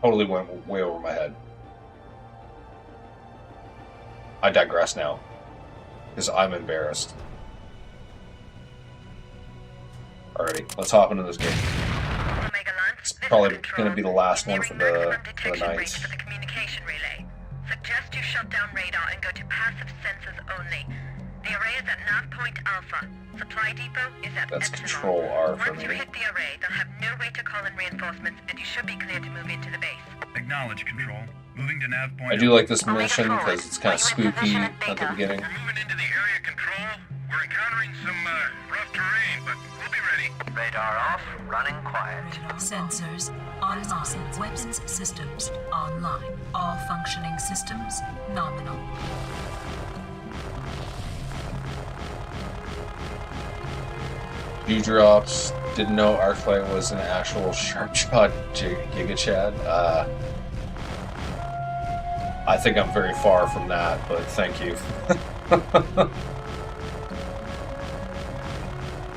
Totally went way over my head. I digress now, because I'm embarrassed. Alrighty, let's hop into this game. It's probably going to be the last one for the night. For the communication relay. Suggest you shut down radar and go to passive sensors only. The array is at nav point Alpha. Supply depot is at That's Epsilon. Control R for Once you me. hit the array, they'll have no way to call in reinforcements, and you should be clear to move into the base. Acknowledge, Control. Moving to nav point. I do like this mission because it's kind of spooky at the beginning. Moving into the area, Control. We're encountering some rough terrain, but we'll be ready. Radar off, running quiet. Sensors online. Weapons systems online. All functioning systems nominal. Dewdrops. Didn't know Arclight was an actual sharp shot Giga Chad. I think I'm very far from that, but thank you.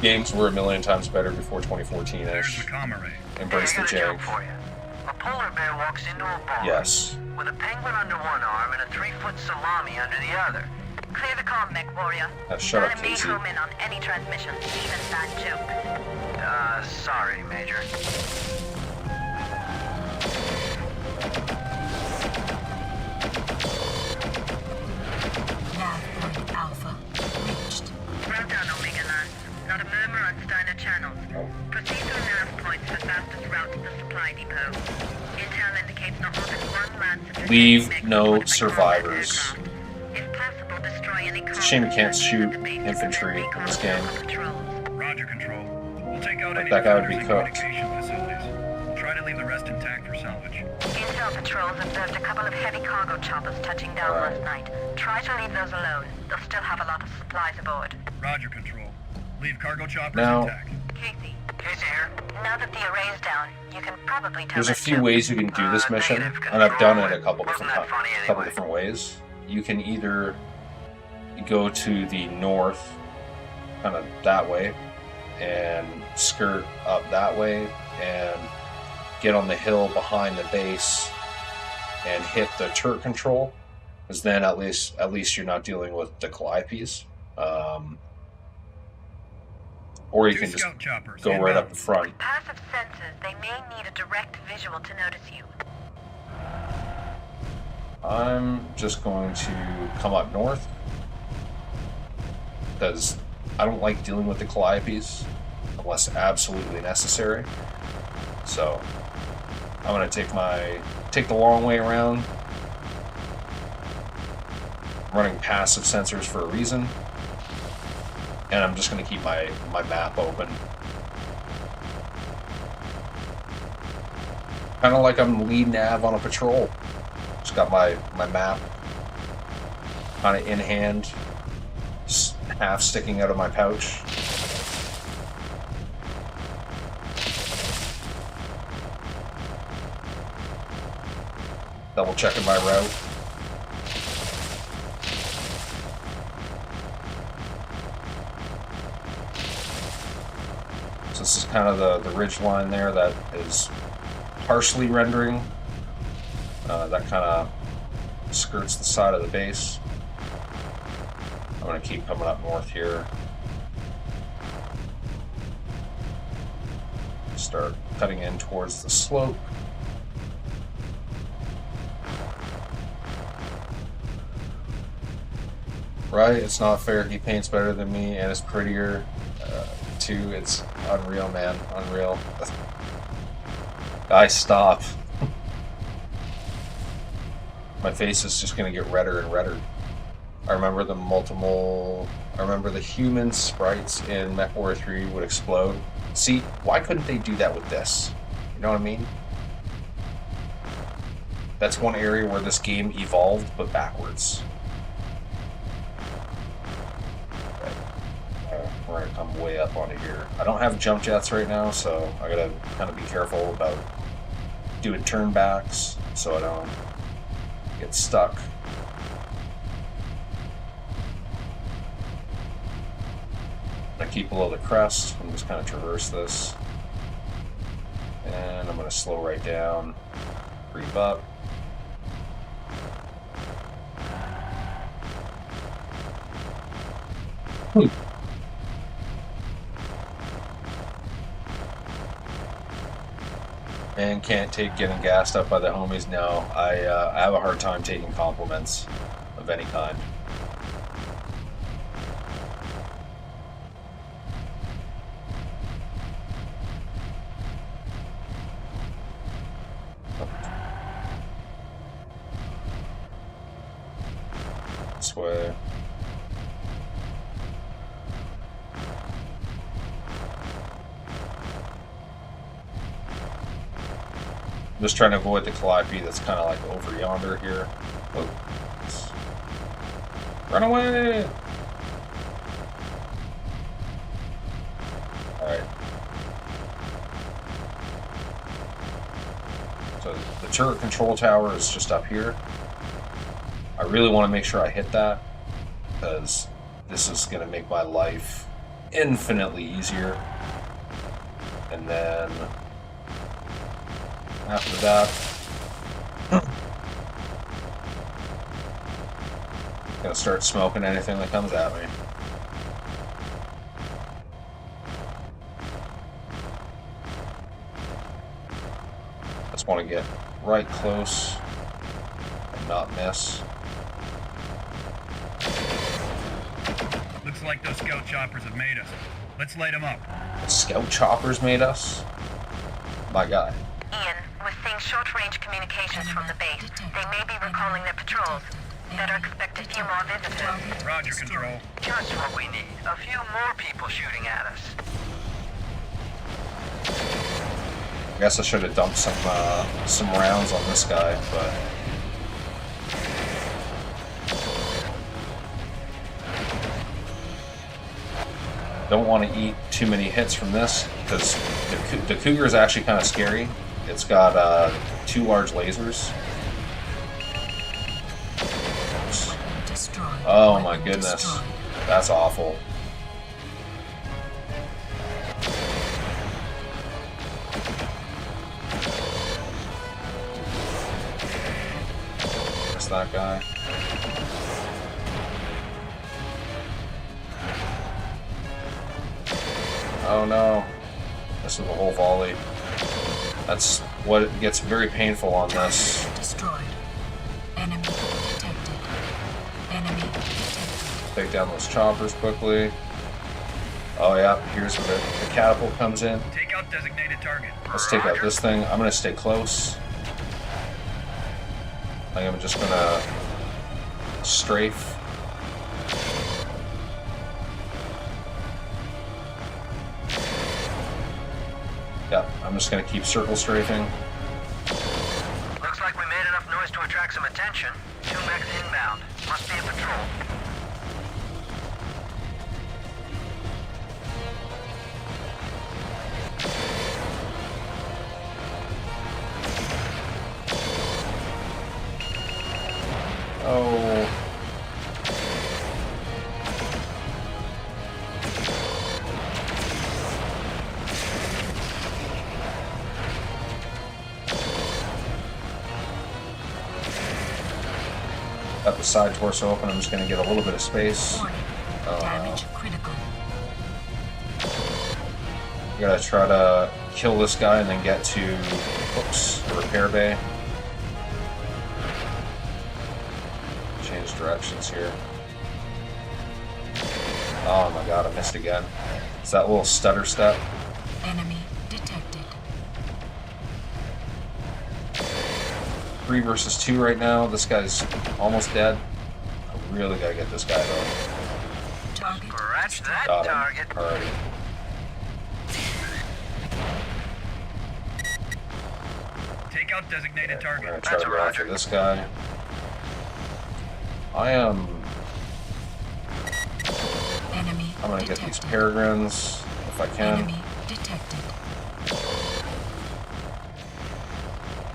Games were a million times better before 2014-ish. Embrace the Jag. A polar bear walks into a barn Yes. with a penguin under one arm and a 3-foot salami under the other. Clear the comm, MECHWARRIOR. Shut up, Try to be Casey. home in on any transmission, even bad jokes. Sorry, Major. Nav point Alpha reached. Well done, Omega Lance. Not a murmur on Steiner channels. Proceed through nav points for fastest route to the supply depot. Intel indicates not more than one Lance. Leave no survivors. If possible, destroy any It's a shame you can't shoot infantry in this game. Roger, Control. We'll take out any That guy would be defenders and cooked. communication facilities. Try to leave the rest intact for salvage. Intel patrols observed a couple of heavy cargo choppers touching down last night. Try to leave those alone. They'll still have a lot of supplies aboard. Roger, Control. Leave cargo choppers Now- intact. Casey here. Now that the array's down, you can probably tell There's a that few ways you can do this mission, and I've done it a couple different ways. You can either go to the north, kind of that way, and skirt up that way, and get on the hill behind the base, and hit the turret control, because then at least you're not dealing with the Calliopes. Or you can just go right up the front. With passive sensors, they may need a direct visual to notice you. I'm just going to come up north, because I don't like dealing with the Calliopes unless absolutely necessary. So I'm going to take the long way around. I'm running passive sensors for a reason, and I'm just going to keep my map open. Kind of like I'm lead nav on a patrol. Just got my map kind of in hand, half sticking out of my pouch. Double checking my route. So this is kind of the ridge line there that is partially rendering. That kind of skirts the side of the base. I'm going to keep coming up north here. Start cutting in towards the slope. Right, it's not fair. He paints better than me and is prettier too. It's unreal, man. Unreal. Guys, stop. My face is just gonna get redder and redder. I remember the human sprites in MechWarrior 3 would explode. See, why couldn't they do that with this? You know what I mean? That's one area where this game evolved, but backwards. I'm way up onto here. I don't have jump jets right now, so I gotta kind of be careful about doing turnbacks so I don't get stuck. I keep below the crest. I'm just kind of traverse this, and I'm gonna slow right down, creep up. And can't take getting gassed up by the homies. No, I have a hard time taking compliments of any kind. This way. I'm just trying to avoid the Calliope that's kind of like over yonder here. Oh. Run away! So the turret control tower is just up here. I really want to make sure I hit that, because this is going to make my life infinitely easier. And then after that, gonna start smoking anything that comes at me. Just want to get right close and not miss. Looks like those scout choppers have made us. Let's light them up. Scout choppers made us? My guy. Ian, we're seeing short-range communications from the base. They may be recalling their patrols. Better expect a few more visitors. Roger, Control. Just what we need. A few more people shooting at us. I guess I should have dumped some rounds on this guy, but don't want to eat too many hits from this, because the Cougar is actually kind of scary. It's got 2 large lasers. Oh my goodness, that's awful. That's that guy. Oh no, this is the whole volley. That's what gets very painful on this. Destroyed. Enemy detected. Enemy detected. Take down those choppers quickly. Oh yeah, here's where the catapult comes in. Take out designated target. Let's take out this thing. I'm gonna stay close. I think I'm just gonna strafe. Yeah, I'm just gonna keep circle strafing. Looks like we made enough noise to attract some attention. 2 mechs inbound. Must be a patrol. Oh. Got the side torso open. I'm just going to get a little bit of space. Damage critical. I gotta try to kill this guy and then get to, oops, the repair bay. Change directions here. Oh my god, I missed again. It's that little stutter step. Enemy detected. 3 versus 2 right now. This guy's almost dead. I really gotta get this guy though. Scratch that Got him. target. Alrighty. Take out designated target. I'm gonna try to go after this guy. I'm gonna get these peregrines if I can. Enemy detected.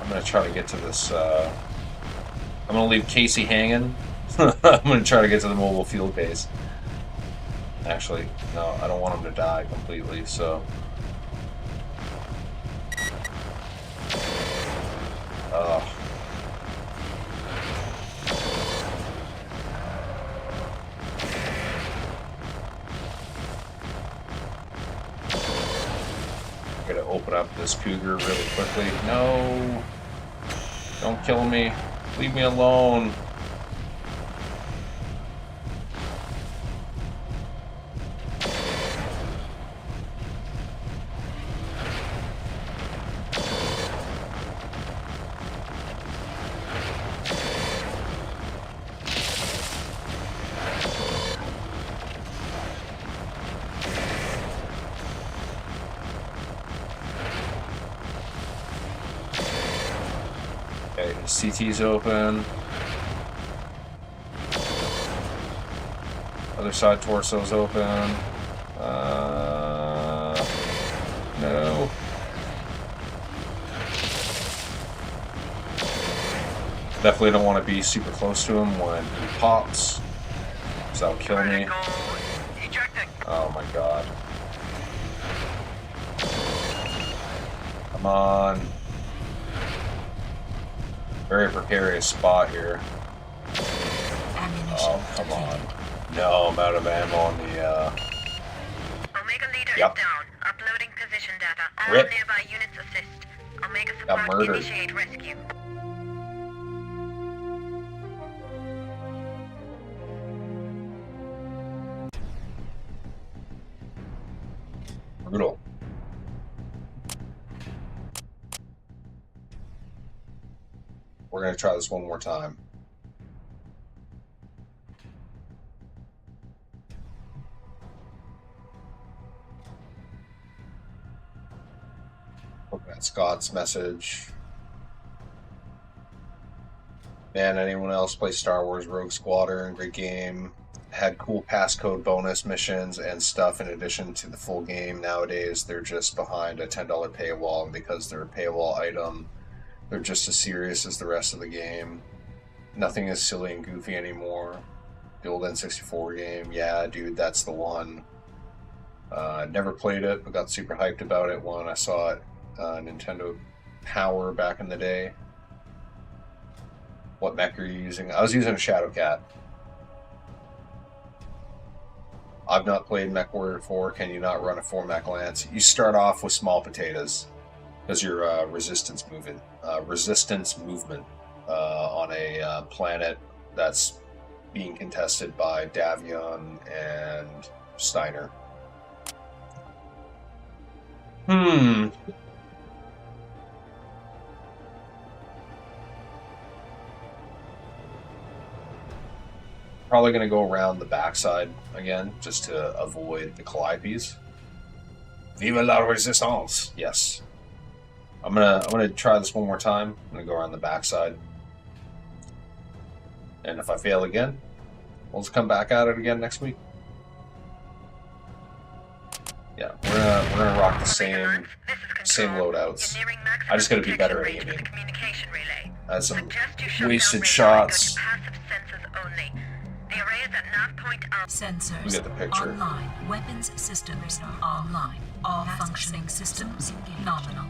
I'm gonna try to get to this. I'm gonna leave Casey hanging. I'm gonna try to get to the mobile field base. Actually, no, I don't want him to die completely, so. Gotta open up this Cougar really quickly. No! Don't kill me. Leave me alone. Okay, the CT's open. Other side torso's open. No. Definitely don't want to be super close to him when he pops, because that'll kill me. Oh my god. Come on. Very precarious spot here. Oh, come on. No, I'm out of ammo on the, Omega leader is Yep. down. Uploading position data. All Rip. nearby units assist. Omega Got support murdered. initiate rescue. Brutal. We're going to try this one more time. Looking at Scott's message. Man, anyone else play Star Wars Rogue Squadron? Great game. Had cool passcode bonus missions and stuff in addition to the full game. Nowadays, they're just behind a $10 paywall, and because they're a paywall item, they're just as serious as the rest of the game. Nothing is silly and goofy anymore. The old N64 game, yeah, dude, that's the one. Never played it, but got super hyped about it when I saw it Nintendo Power back in the day. What mech are you using? I was using a Shadowcat. I've not played MECHWARRIOR 4. Can you not run a 4-mech lance? You start off with small potatoes because you're resistance movement on a planet that's being contested by Davion and Steiner. Probably going to go around the backside again, just to avoid the calliopes. Vive la resistance! Yes. I'm gonna try this one more time. I'm gonna go around the backside. And if I fail again, we'll just come back at it again next week. Yeah, we're gonna rock the same loadouts. I just gotta be better at aiming. I had some wasted shots. Sensors We get the picture. online. Weapons systems online. All functioning systems nominal.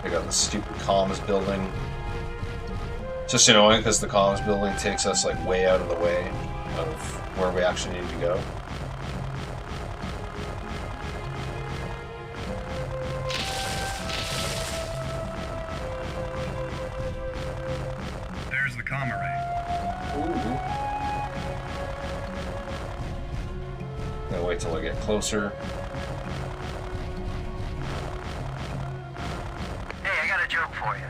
They got the stupid comms building. Just annoying because the comms building takes us like way out of the way of where we actually need to go. There's the comm array. Ooh. Gonna wait till I get closer. Hey, I got a joke for you.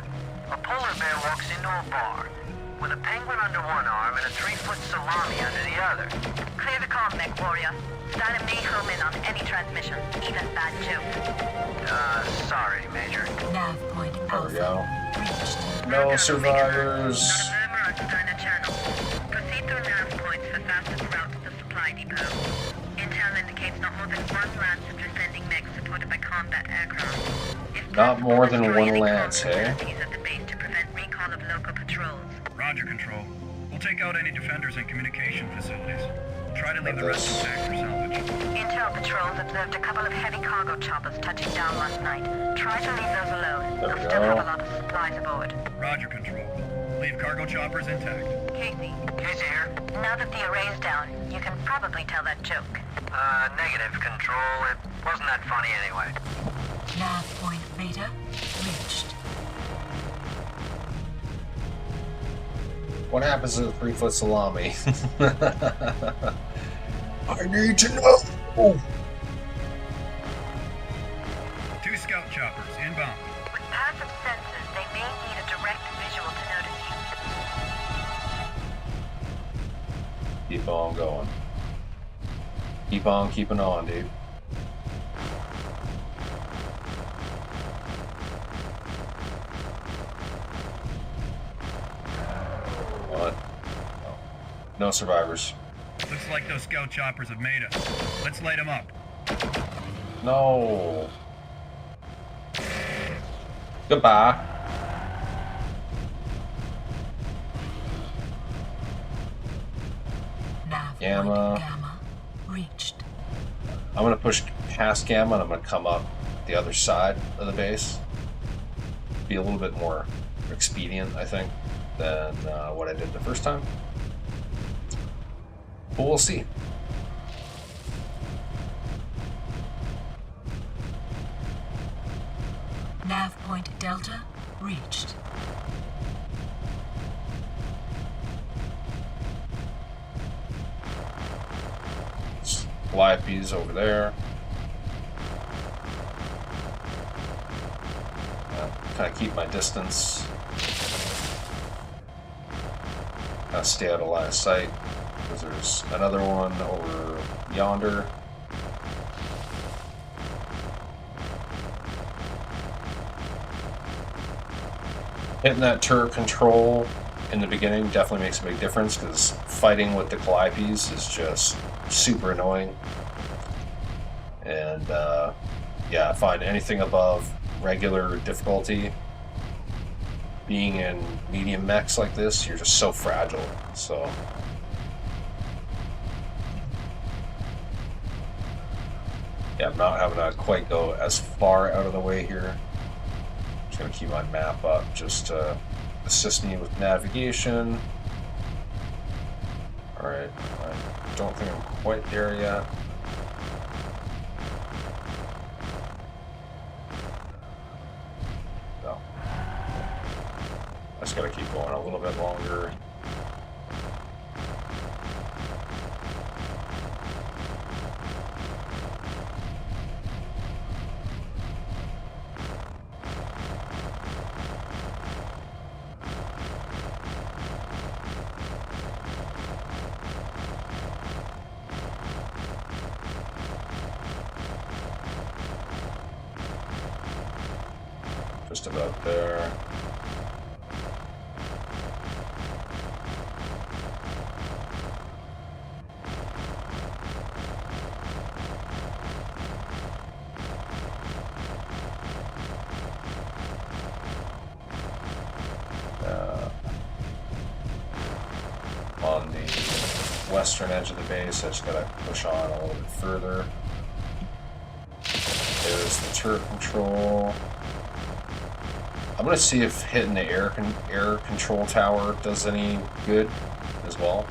A polar bear walks into a bar with a penguin under one arm and a 3-foot salami under the other. Clear the comm, MECHWARRIOR. Skyrim may home in on any transmission, even bad jokes. Sorry, Major. Nav point There we go. reached. No survivors. Murmur on Steiner Channel. Proceed through nav points for fastest route to the supply depot. Intel indicates not more than one lance of descending mechs supported by combat aircraft. If Not more than destroy one any lance, comm eh? facilities at the base to prevent recall of local patrols. Roger, Control. We'll take out any defenders and communication facilities. Try to leave the rest intact for salvage. Intel patrols observed a couple of heavy cargo choppers touching down last night. Try to leave those alone. There we They'll still go. have a lot of supplies aboard. Roger, Control. Leave cargo choppers intact. Casey, Casey here. now that the array's down, you can probably tell that joke. Negative, Control. It wasn't that funny anyway. Nav point beta reached. What happens to the 3-foot salami? I need to know! 2 scout choppers inbound. With passive sensors, they may need a direct visual to notice you. Keep on going. Keep on keeping on, dude. What? Oh. No survivors. Looks like those scout choppers have made us. Let's light them up. No. Goodbye. Gamma. Reached. I'm gonna push past Gamma and I'm gonna come up the other side of the base. Be a little bit more expedient, I think, than what I did the first time. But we'll see. Nav point Delta reached. Calliopes over there. Kind of keep my distance. Kind of stay out of line of sight. Because there's another one over yonder. Hitting that turret control in the beginning definitely makes a big difference, because fighting with the Calliopes is just super annoying. And yeah, I find anything above regular difficulty, being in medium mechs like this, you're just so fragile. So yeah, I'm not having to quite go as far out of the way here. Just gonna keep my map up just to assist me with navigation. Alright, I don't think I'm quite there yet. No. I just gotta keep going a little bit longer. Just about there. On the western edge of the base, I just gotta push on a little bit further. There's the turret control. I'm gonna see if hitting the air control tower does any good as well.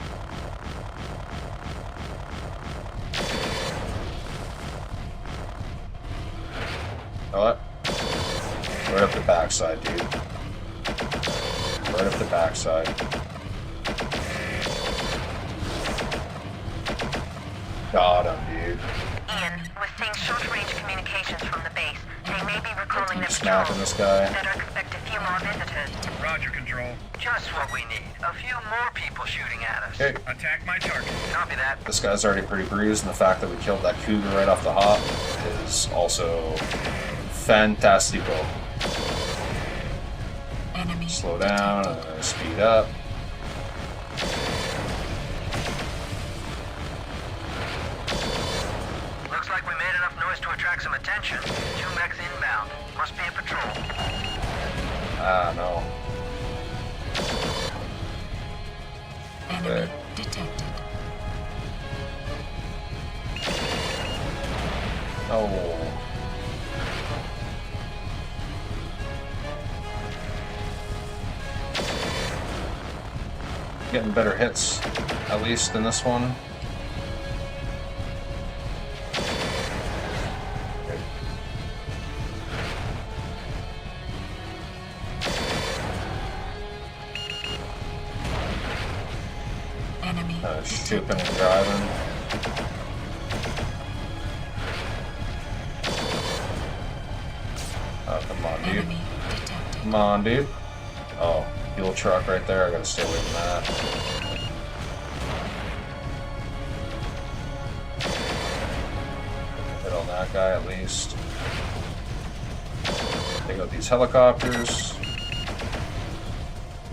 Know what? Right up the backside, dude. Right up the backside. Got him, dude. Ian, we're seeing short-range communications from the base. They may be recalling their Smacking this guy. Better expect a few more visitors. Roger, Control. Just what we need. A few more people shooting at us. Okay. Attack my target. Copy that. This guy's already pretty bruised, and the fact that we killed that cougar right off the hop is also fantastico. Enemy. Slow down and speed up. Looks like we made enough noise to attract some attention. 2 mechs inbound. Must be a patrol. Ah, no. Enemy detected. Oh. Getting better hits, at least in this one. Enemy Stooping and driving. Oh, come on, dude. Come on, dude. Oh, fuel truck right there. I gotta stay away from that. Hit on that guy at least. Take out these helicopters.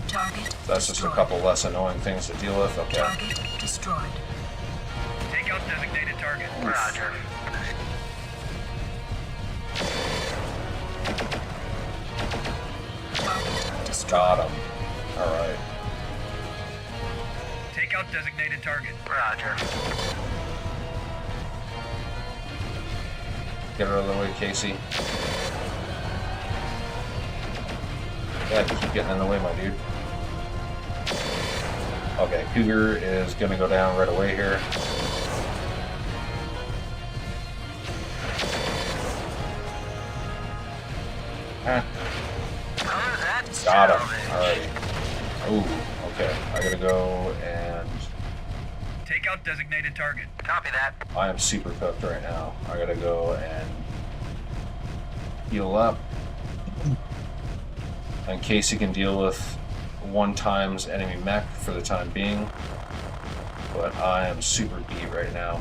Target That's just a couple less annoying things to deal with. Okay. Target destroyed. Take out designated target. Roger. Got him. Alright. Take out designated target. Roger. Get out of the way, Casey. Yeah, you keep getting in the way, my dude. Okay, Cougar is going to go down right away here. Ah. Got him. Alright. Ooh, okay. I gotta go and... Take out designated target. Copy that. I am super cooked right now. I gotta go and heal up. And Casey can deal with 1x enemy mech for the time being. But I am super beat right now.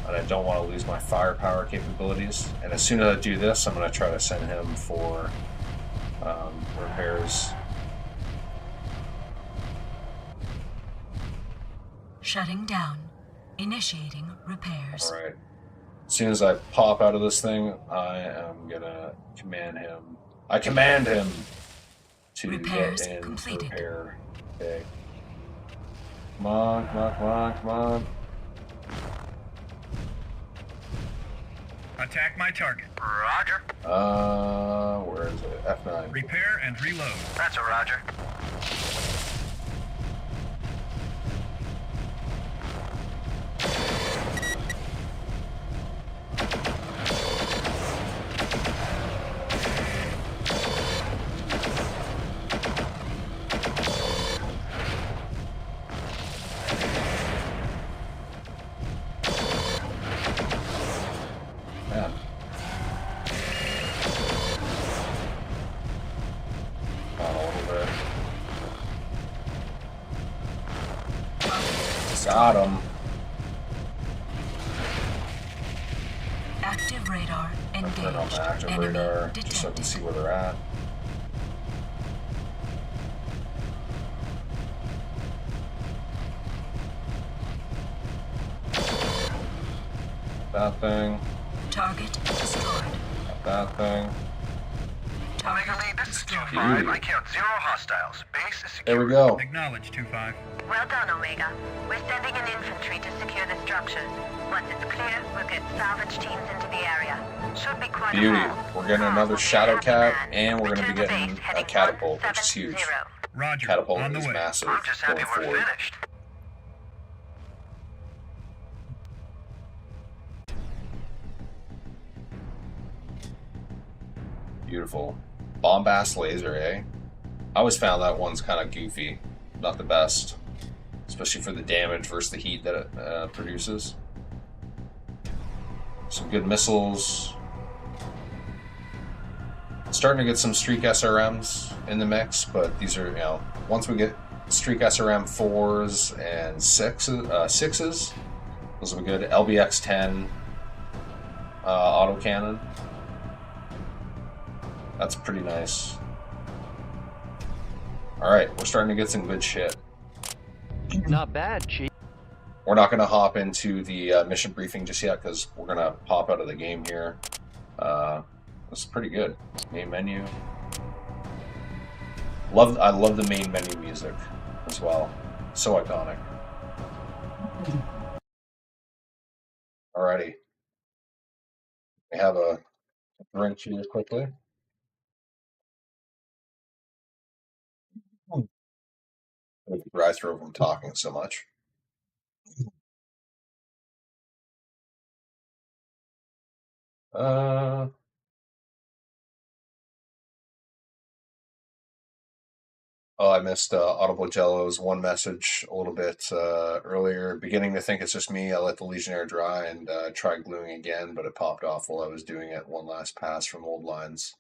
And I don't want to lose my firepower capabilities. And as soon as I do this, I'm going to try to send him for repairs. Shutting down. Initiating repairs. Alright. As soon as I pop out of this thing, I am going to command him. I command him to repairs get in completed. Repair. Okay. Come on, come on, come on, come on. Attack my target. Roger. Where is it? F9. Repair and reload. That's a roger. Man. A little bit. Got him. Active radar engaged. Turn on the active Enemy radar detected. just so I can see where they're at. That thing. Target destroyed. That thing. Omega Lead, this is 2-5. I count 0 hostiles. Base is secure. There we go. Acknowledge 2-5. Well done, Omega. We're sending in infantry to secure the structures. Once it's clear, we'll get salvage teams into the area. Should be quite Beauty. a haul. We're getting another Shadow Cat, and we're going to be getting a Catapult, which is huge. Roger. Catapult On the is way. massive I'm just happy going we're forward. finished. Beautiful. Bombast laser, eh? I always found that one's kind of goofy. Not the best. Especially for the damage versus the heat that it produces. Some good missiles. Starting to get some Streak SRMs in the mix, but these are, you know, once we get Streak SRM 4s and 6s, those will be good. LBX-10 autocannon. That's pretty nice. Alright, we're starting to get some good shit. Not bad, Chief. We're not going to hop into the mission briefing just yet because we're going to pop out of the game here. This is pretty good. Main menu. I love the main menu music as well. So iconic. Alrighty. We have a drink here quickly. Drive through from talking so much. Oh, I missed Audible Jello's one message a little bit earlier. Beginning to think it's just me. I let the Legionnaire dry and tried gluing again, but it popped off while I was doing it. One last pass from old lines.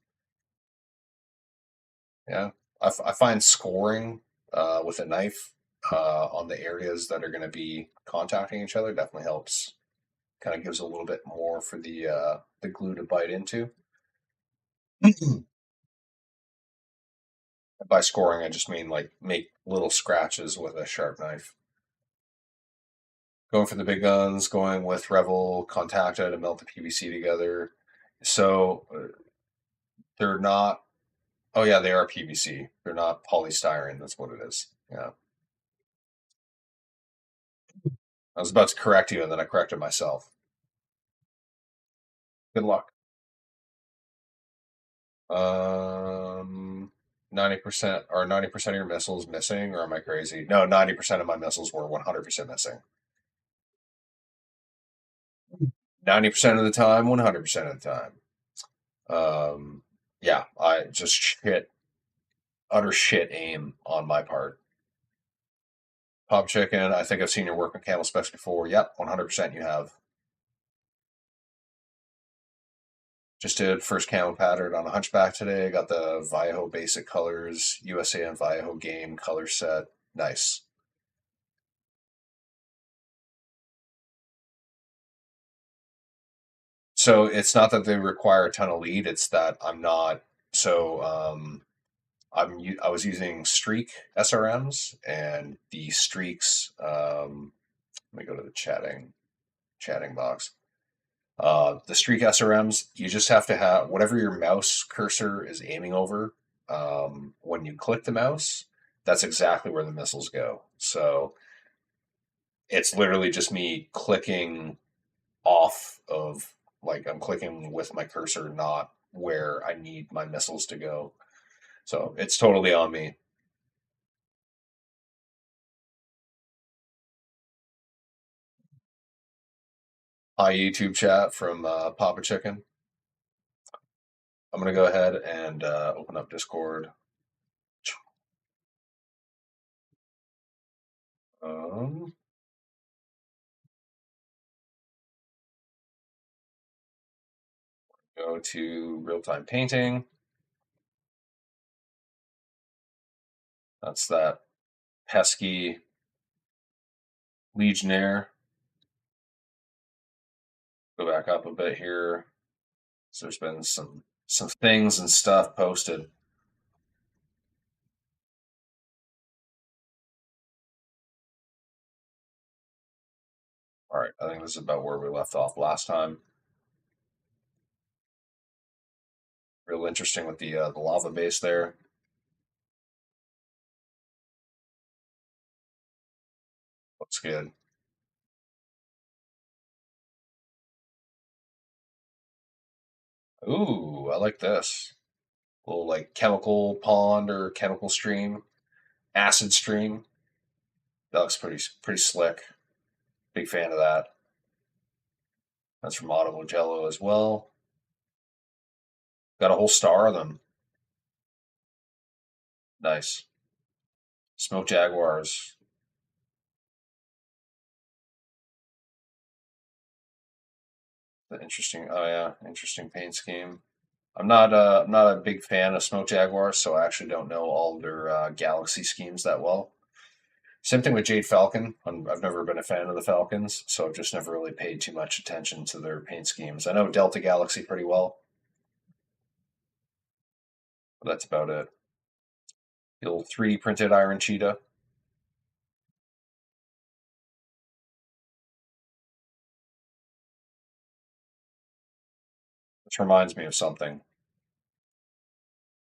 Yeah, I find scoring with a knife on the areas that are going to be contacting each other definitely helps. Kind of gives a little bit more for the glue to bite into. By scoring, I just mean like make little scratches with a sharp knife. Going for the big guns, going with Revel Contacta to melt the PVC together. So they're not. Oh yeah, they are PVC. They're not polystyrene. That's what it is. Yeah. I was about to correct you, and then I corrected myself. Good luck. 90% or 90% of your missiles missing, or am I crazy? No, 90% of my missiles were 100% missing. 90% of the time, 100% of the time. Yeah, I just utter shit aim on my part. Pop Chicken, I think I've seen your work on camel specs before. Yep, 100% you have. Just did first camo pattern on a Hunchback today. Got the Vallejo basic colors, USA and Vallejo game color set. Nice. So it's not that they require a ton of lead. It's that I'm not. So I was using Streak SRMs, and the Streaks. Let me go to the chatting box. The Streak SRMs, you just have to have whatever your mouse cursor is aiming over. When you click the mouse, that's exactly where the missiles go. So it's literally just me clicking off of, like, I'm clicking with my cursor, not where I need my missiles to go. So it's totally on me. Hi, YouTube chat from Papa Chicken. I'm going to go ahead and open up Discord. Go to real-time painting. That's that pesky Legionnaire. Go back up a bit here. So there's been some things and stuff posted. All right, I think this is about where we left off last time. Real interesting with the lava base there. Looks good. Ooh, I like this. A little like chemical pond or chemical stream, acid stream. That looks pretty slick. Big fan of that. That's from Auto Jello as well. Got a whole star of them. Nice. Smoke Jaguars. Interesting. Oh yeah, interesting paint scheme. I'm not a big fan of Smoke Jaguars, so I actually don't know all their Galaxy schemes that well. Same thing with Jade Falcon. I've never been a fan of the Falcons, so I've just never really paid too much attention to their paint schemes. I know Delta Galaxy pretty well, but that's about it. The old 3D printed Iron Cheetah. Which reminds me of something.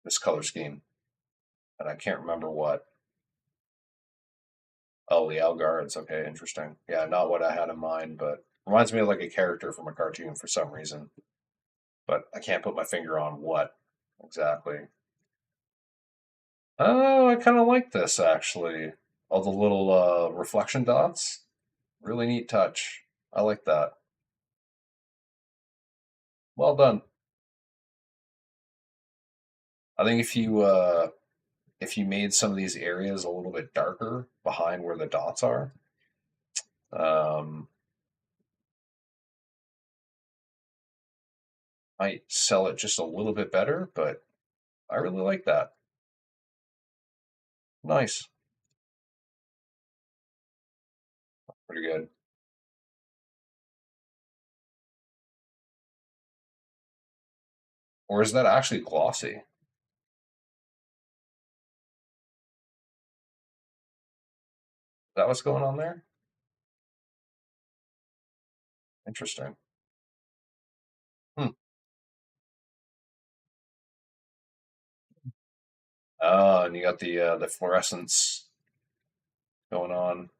This color scheme. And I can't remember what. Oh, the Guards. Okay, interesting. Yeah, not what I had in mind, but reminds me of like a character from a cartoon for some reason. But I can't put my finger on what exactly. Oh, I kind of like this actually. All the little reflection dots. Really neat touch. I like that. Well done. I think if you made some of these areas a little bit darker behind where the dots are, might sell it just a little bit better, but I really like that. Nice. Pretty good. Or is that actually glossy? Is that what's going on there? Interesting. Hmm. And you got the fluorescence going on.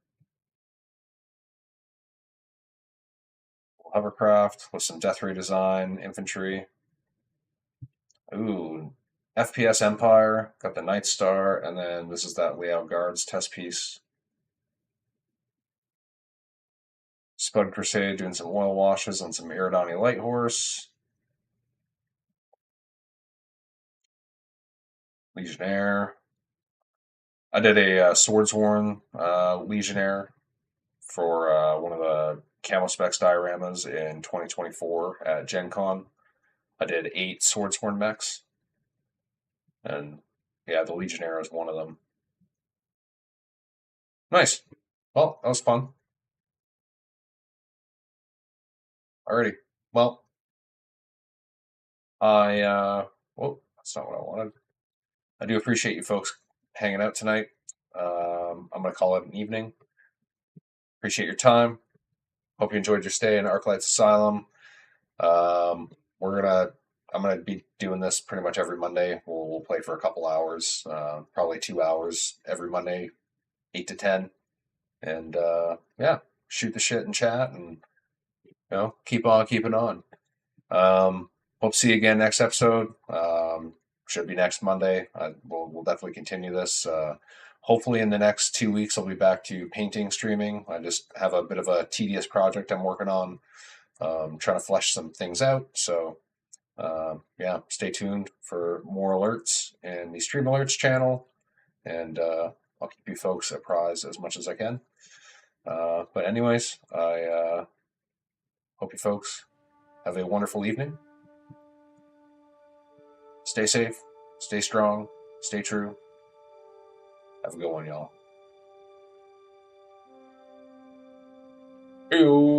Hovercraft with some death ray design, infantry. Ooh, FPS Empire, got the Night Star, and then this is that Layout Guards test piece. Spud Crusade doing some oil washes on some Iridani Light Horse. Legionnaire. I did a Swordsworn Legionnaire for one of the Camo Specs dioramas in 2024 at Gen Con. I did 8 Swordsworn mechs. And yeah, the Legionnaire is one of them. Nice. Well, that was fun. Alrighty. Well, whoa, that's not what I wanted. I do appreciate you folks hanging out tonight. I'm going to call it an evening. Appreciate your time. Hope you enjoyed your stay in Arclight's Asylum. I'm gonna be doing this pretty much every Monday. We'll play for a couple hours, probably 2 hours every Monday, 8 to 10, and yeah, shoot the shit and chat, and keep on keeping on. Hope to see you again next episode. Should be next Monday. We'll definitely continue this. Hopefully in the next 2 weeks I'll be back to painting streaming. I just have a bit of a tedious project I'm working on, trying to flesh some things out. So yeah, stay tuned for more alerts in the Stream Alerts channel, and I'll keep you folks apprised as much as I can. But anyways, I hope you folks have a wonderful evening. Stay safe, stay strong, stay true. Have a good one, y'all. Ew.